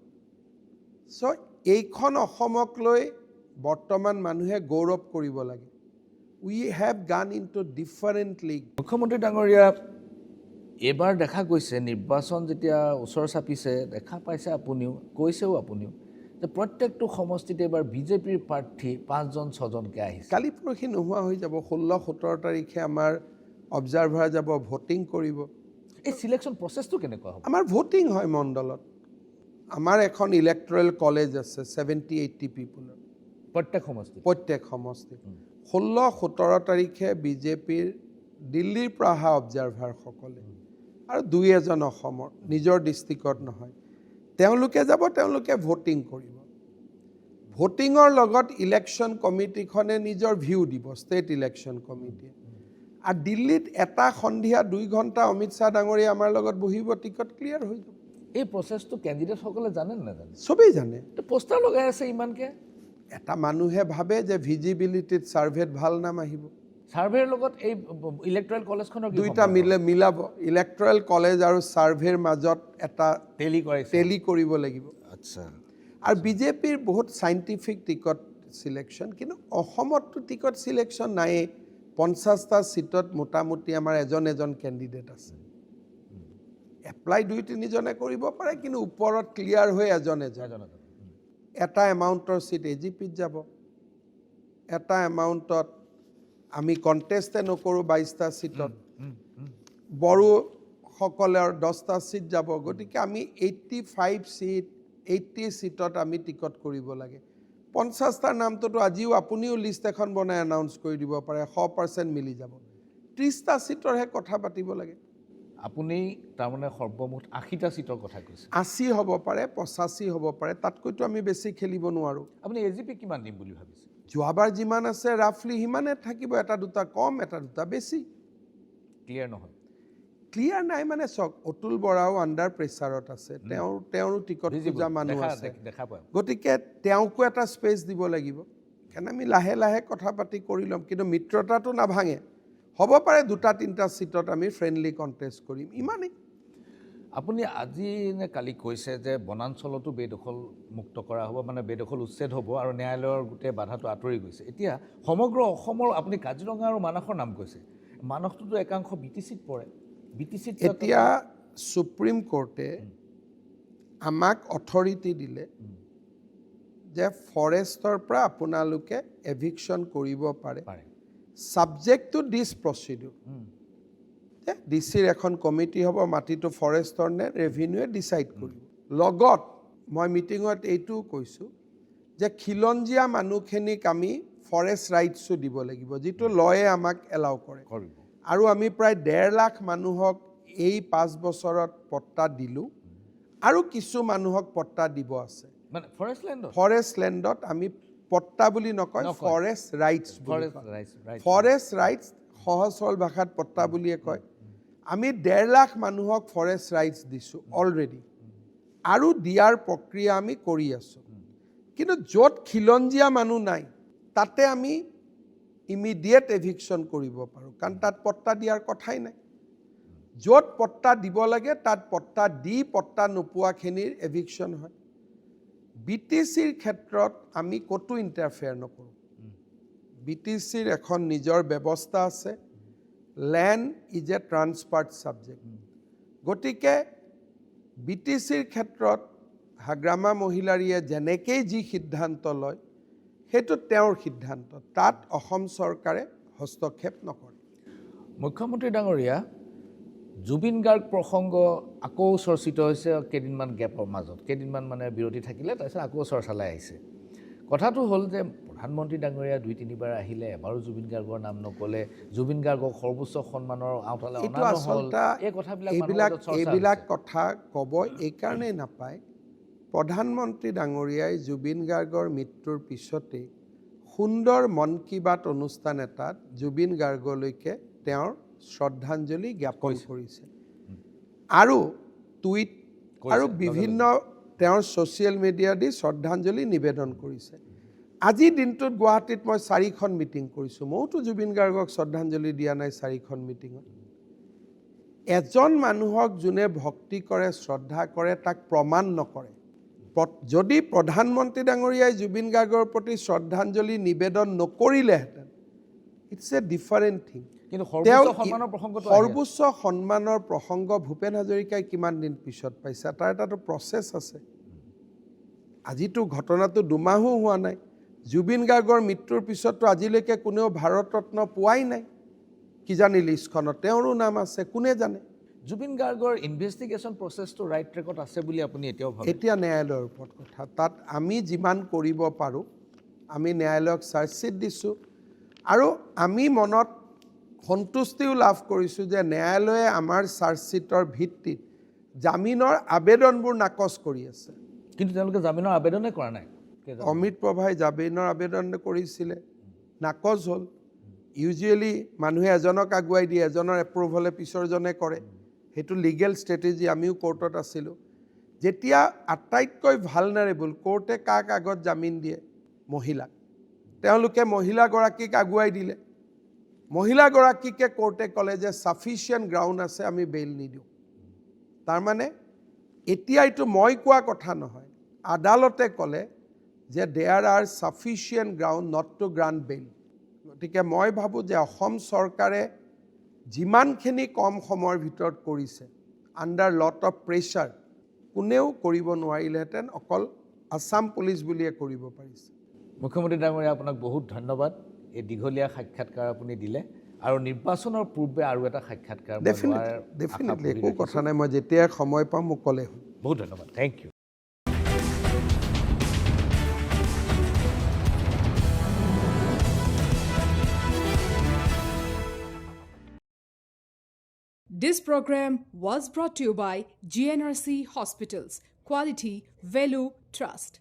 [SPEAKER 3] চ' এইখন অসমক লৈ বৰ্তমান মানুহে গৌৰৱ কৰিব লাগে। উই হেভ গান ইন টু ডিফাৰেণ্ট লিগ।
[SPEAKER 2] মুখ্যমন্ত্ৰী ডাঙৰীয়া, এইবাৰ দেখা গৈছে নিৰ্বাচন যেতিয়া ওচৰ চাপিছে, দেখা পাইছে আপুনিও, কৈছেও আপুনিও, যে প্ৰত্যেকটো সমষ্টিতে এইবাৰ বিজেপিৰ প্ৰাৰ্থী 5জন-6জনকৈ আহিছে।
[SPEAKER 3] কালি পৰহি নোহোৱা হৈ যাব। 16-17 তাৰিখে আমাৰ অবজাৰভাৰ যাব, ভোটিং কৰিব।
[SPEAKER 2] এই চিলেকশ্যন প্ৰচেছটো কেনেকুৱা হ'ব?
[SPEAKER 3] আমাৰ ভোটিং হয় মণ্ডলত। আমাৰ এখন ইলেক্টৰেল কলেজ আছে 70-80 পিপুলৰ, প্ৰত্যেক সমষ্টিত। 16-17 তাৰিখে বিজেপিৰ দিল্লীৰ পৰা অহা অবজাৰভাৰসকলে আৰু 2-এজন অসমৰ, নিজৰ ডিষ্ট্ৰিক্টত নহয়, তেওঁলোকে যাব, তেওঁলোকে ভোটিং কৰিব। ভোটিঙৰ লগত ইলেকশ্যন কমিটিখনে নিজৰ ভিউ দিব, ষ্টেট ইলেকশ্যন কমিটিয়ে। আৰু দিল্লীত এটা সন্ধিয়া 2 ঘণ্টা অমিত শ্বাহ ডাঙৰীয়া আমাৰ লগত বহিব, টিকট ক্লিয়াৰ হৈ যাব।
[SPEAKER 2] এই প্ৰচেছটো কেণ্ডিডেটসকলে জানে নে নাজানে?
[SPEAKER 3] চবেই জানে।
[SPEAKER 2] পোষ্টাৰ লগাই আছে ইমানকৈ।
[SPEAKER 3] এটা মানুহে ভাবে যে ভিজিবিলিটিত ছাৰ্ভেত ভাল নাম আহিব।
[SPEAKER 2] ছাৰ্ভেৰ লগত এই ইলেক্ট্ৰেল কলেজখনৰ
[SPEAKER 3] দুইটা মিলাব। ইলেক্ট্ৰেল কলেজ আৰু ছাৰ্ভেৰ মাজত এটা টেলি কৰিব লাগিব।
[SPEAKER 2] আচ্ছা।
[SPEAKER 3] আৰু বিজেপিৰ বহুত চাইণ্টিফিক টিকট চিলেকশ্যন, কিন্তু অসমততো টিকট চিলেকশ্যন নায়েই। 50টা চিটত মোটামুটি আমাৰ এজন কেণ্ডিডেট আছে। এপ্লাই 2-3জনে কৰিব পাৰে, কিন্তু ওপৰত ক্লিয়াৰ হৈ এজন। এটা এমাউণ্টৰ চিট AGPত যাব, এটা এমাউণ্টত আমি কণ্টেষ্টে নকৰোঁ 22টা চিটত, বড়োসকলৰ 10টা ছিট যাব গতিকে আমি 85 ছিট 80 ছিটত আমি টিকট কৰিব লাগে 50টাৰ নামটোতো আজিও আপুনিও লিষ্ট এখন বনাই এনাউন্স কৰি দিব পাৰে 100% মিলি যাব 30টা ছিটৰহে কথা পাতিব লাগে
[SPEAKER 2] আপুনি তাৰমানে সৰ্বমুঠ 80টা ছিটৰ কথা কৈছে
[SPEAKER 3] 80 হ'ব পাৰে 85 হ'ব পাৰে তাতকৈতো আমি বেছি খেলিব নোৱাৰো
[SPEAKER 2] আপুনি এজিপি কিমান দিম বুলি ভাবিছে
[SPEAKER 3] যোৱাবাৰ যিমান আছে ৰাফলি সিমানে থাকিব এটা দুটা কম এটা দুটা বেছি
[SPEAKER 2] ক্লিয়াৰ নহয়
[SPEAKER 3] ক্লিয়াৰ নাই মানে চক অতুল বৰাও আণ্ডাৰ প্ৰেছাৰত আছে তেওঁৰ টিকট খোজা মানুহ আছে
[SPEAKER 2] দেখা পায়
[SPEAKER 3] গতিকে তেওঁকো এটা স্পেচ দিব লাগিব কাৰণ আমি লাহে লাহে কথা পাতি কৰি ল'ম কিন্তু মিত্ৰতাটো নাভাঙে হ'ব পাৰে দুটা তিনিটা ছিটত আমি ফ্ৰেণ্ডলি কণ্টেষ্ট কৰিম ইমানেই
[SPEAKER 2] আপুনি আজি নে কালি কৈছে যে বনাঞ্চলতো বেদখল মুক্ত কৰা হ'ব মানে বেদখল উচ্ছেদ হ'ব আৰু ন্যায়ালয়ৰ গোটেই বাধাটো আঁতৰি গৈছে এতিয়া সমগ্ৰ অসমৰ আপুনি কাজিৰঙা আৰু মানসৰ নাম কৈছে মানসটোতো একাংশ বিটিচিত পৰে বিটিচিত
[SPEAKER 3] এতিয়া সুপ্ৰিম কোৰ্টে আমাক অথৰিটি দিলে যে ফৰেষ্টৰ পৰা আপোনালোকে এভিকশ্যন কৰিব পাৰে সাবজেক্ট টু দিছ প্ৰচিডিউৰ ডিচিৰ এখন কমিটি হ'ব মাটিটো ফৰেষ্টৰ নে ৰেভিনিউৱে ডিচাইড কৰিব লগত মই মিটিঙত এইটোও কৈছোঁ যে খিলঞ্জীয়া মানুহখিনিক আমি ফৰেষ্ট ৰাইটছো দিব লাগিব যিটো লয়ে আমাক এলাউ কৰে আৰু আমি প্ৰায় 1.5 লাখ মানুহক এই 5 বছৰত পট্টা দিলোঁ আৰু কিছু মানুহক পট্টা দিব আছে
[SPEAKER 2] মানে
[SPEAKER 3] ফৰেষ্ট লেণ্ডত আমি পট্টা বুলি নকয় ফৰেষ্ট ৰাইটছ ফৰেষ্ট ৰাইটছ সহজ সৰল ভাষাত পট্টা বুলিয়ে কয় আমি 1.5 লাখ মানুহক ফৰেষ্ট ৰাইটছ দিছোঁ অলৰেডি আৰু দিয়াৰ প্ৰক্ৰিয়া আমি কৰি আছোঁ কিন্তু য'ত খিলঞ্জীয়া মানুহ নাই তাতে আমি ইমিডিয়েট এভিকশ্যন কৰিব পাৰোঁ কাৰণ তাত পট্টা দিয়াৰ কথাই নাই য'ত পট্টা দিব লাগে তাত পট্টা দি পট্টা নোপোৱাখিনিৰ এভিকশ্যন হয় বিটিচিৰ ক্ষেত্ৰত আমি ক'তো ইণ্টাৰফেয়াৰ নকৰোঁ বিটিচিৰ এখন নিজৰ ব্যৱস্থা আছে land is a transferred subject গতিকে বিটিচিৰ ক্ষেত্ৰত হাগ্ৰামা মহিলাৰীয়ে যেনেকেই যি সিদ্ধান্ত লয় সেইটো তেওঁৰ সিদ্ধান্ত তাত অসম চৰকাৰে হস্তক্ষেপ নকৰে
[SPEAKER 2] মুখ্যমন্ত্ৰী ডাঙৰীয়া জুবিন গাৰ্গ প্ৰসংগ আকৌ চৰ্চিত হৈছে কেইদিনমান গেপৰ মাজত কেইদিনমান মানে বিৰতি থাকিলে তাৰপিছত আকৌ চৰ্চালৈ আহিছে কথাটো হ'ল যে প্ৰধানমন্ত্ৰী ডাঙৰীয়া 2-3বাৰ আহিলে এবাৰো জুবিন গাৰ্গৰ নাম নক'লে জুবিন গাৰ্গক সৰ্বোচ্চ সন্মানৰ আওতালে অনা নহ'ল এই
[SPEAKER 3] এইবিলাক কথা ক'ব এইকাৰণেই নাপায় প্ৰধানমন্ত্ৰী ডাঙৰীয়াই জুবিন গাৰ্গৰ মৃত্যুৰ পিছতেই সুন্দৰ মন কী বাত অনুষ্ঠান এটাত জুবিন গাৰ্গলৈকে তেওঁৰ শ্ৰদ্ধাঞ্জলি জ্ঞাপন কৰিছে আৰু টুইট আৰু বিভিন্ন তেওঁৰ ছ'চিয়েল মিডিয়া দি শ্ৰদ্ধাঞ্জলি নিবেদন কৰিছে আজিৰ দিনটোত গুৱাহাটীত মই 4খন মিটিং কৰিছোঁ মইতো জুবিন গাৰ্গক শ্ৰদ্ধাঞ্জলি দিয়া নাই 4খন মিটিঙত এজন মানুহক যোনে ভক্তি কৰে শ্ৰদ্ধা কৰে তাক প্ৰমাণ নকৰে যদি প্ৰধানমন্ত্ৰী ডাঙৰীয়াই জুবিন গাৰ্গৰ প্ৰতি শ্ৰদ্ধাঞ্জলি নিবেদন নকৰিলেহেঁতেন ইটছ এ ডিফাৰেণ্ট থিং
[SPEAKER 2] কিন্তু
[SPEAKER 3] সৰ্বোচ্চ সন্মানৰ প্ৰসংগ ভূপেন হাজৰিকাই কিমান দিন পিছত পাইছে তাৰ এটাতো প্ৰচেছ আছে আজিতো ঘটনাটো 2 মাহো হোৱা নাই জুবিন গাৰ্গৰ মৃত্যুৰ পিছতো আজিলৈকে কোনেও ভাৰত ৰত্ন পোৱাই নাই কিজানি লিষ্টখনত তেওঁৰো নাম আছে কোনে জানে
[SPEAKER 2] জুবিন গাৰ্গৰ ইনভেষ্টিগেশ্যন প্ৰচেছটো ৰাইট ট্ৰেকত আছে বুলি আপুনি এতিয়াও ভাবে
[SPEAKER 3] এতিয়া ন্যায়ালয়ৰ ওপৰত কথা তাত আমি যিমান কৰিব পাৰোঁ আমি ন্যায়ালয়ক চাৰ্জশ্বিট দিছোঁ আৰু আমি মনত সন্তুষ্টিও লাভ কৰিছোঁ যে ন্যায়ালয়ে আমাৰ চাৰ্জশ্বিটৰ ভিত্তিত জামিনৰ আবেদনবোৰ নাকচ কৰি আছে
[SPEAKER 2] কিন্তু তেওঁলোকে জামিনৰ আবেদনে কৰা নাই
[SPEAKER 3] অমিত প্ৰভাই জামিনৰ আবেদন কৰিছিলে নাকচ হ'ল ইউজুৱেলি মানুহে এজনক আগুৱাই দিয়ে এজনৰ এপ্ৰুভ হ'লে পিছৰজনে কৰে সেইটো লিগেল ষ্ট্ৰেটেজি আমিও কোৰ্টত আছিলোঁ যেতিয়া আটাইতকৈ ভালনাৰেবল কোৰ্টে কাক আগত জামিন দিয়ে মহিলাক তেওঁলোকে মহিলাগৰাকীক আগুৱাই দিলে মহিলাগৰাকীকে কোৰ্টে ক'লে যে ছাফিচিয়েণ্ট গ্ৰাউণ্ড আছে আমি বেইল নিদিওঁ তাৰমানে এতিয়া এইটো মই কোৱা কথা নহয় আদালতে ক'লে যে there are sufficient ground not to grant bail গতিকে মই ভাবোঁ যে অসম চৰকাৰে যিমানখিনি কম সময়ৰ ভিতৰত কৰিছে আণ্ডাৰ লট অফ প্ৰেছাৰ কোনেও কৰিব নোৱাৰিলেহেঁতেন অকল আছাম পুলিচ বুলিয়ে কৰিব পাৰিছে
[SPEAKER 2] মুখ্যমন্ত্ৰী ডাঙৰীয়া আপোনাক বহুত ধন্যবাদ এই দীঘলীয়া সাক্ষাৎকাৰ আপুনি দিলে আৰু নিৰ্বাচনৰ পূৰ্বে আৰু এটা সাক্ষাৎকাৰ মই লোৱাৰ আশা
[SPEAKER 3] ডেফিনেটলি
[SPEAKER 2] কৰি
[SPEAKER 3] একো কথা নাই মই যেতিয়া সময় পাম মোক ক'লে হ'ল
[SPEAKER 2] বহুত ধন্যবাদ thank you
[SPEAKER 1] This program was brought to you by GNRC Hospitals. Quality, Value, Trust.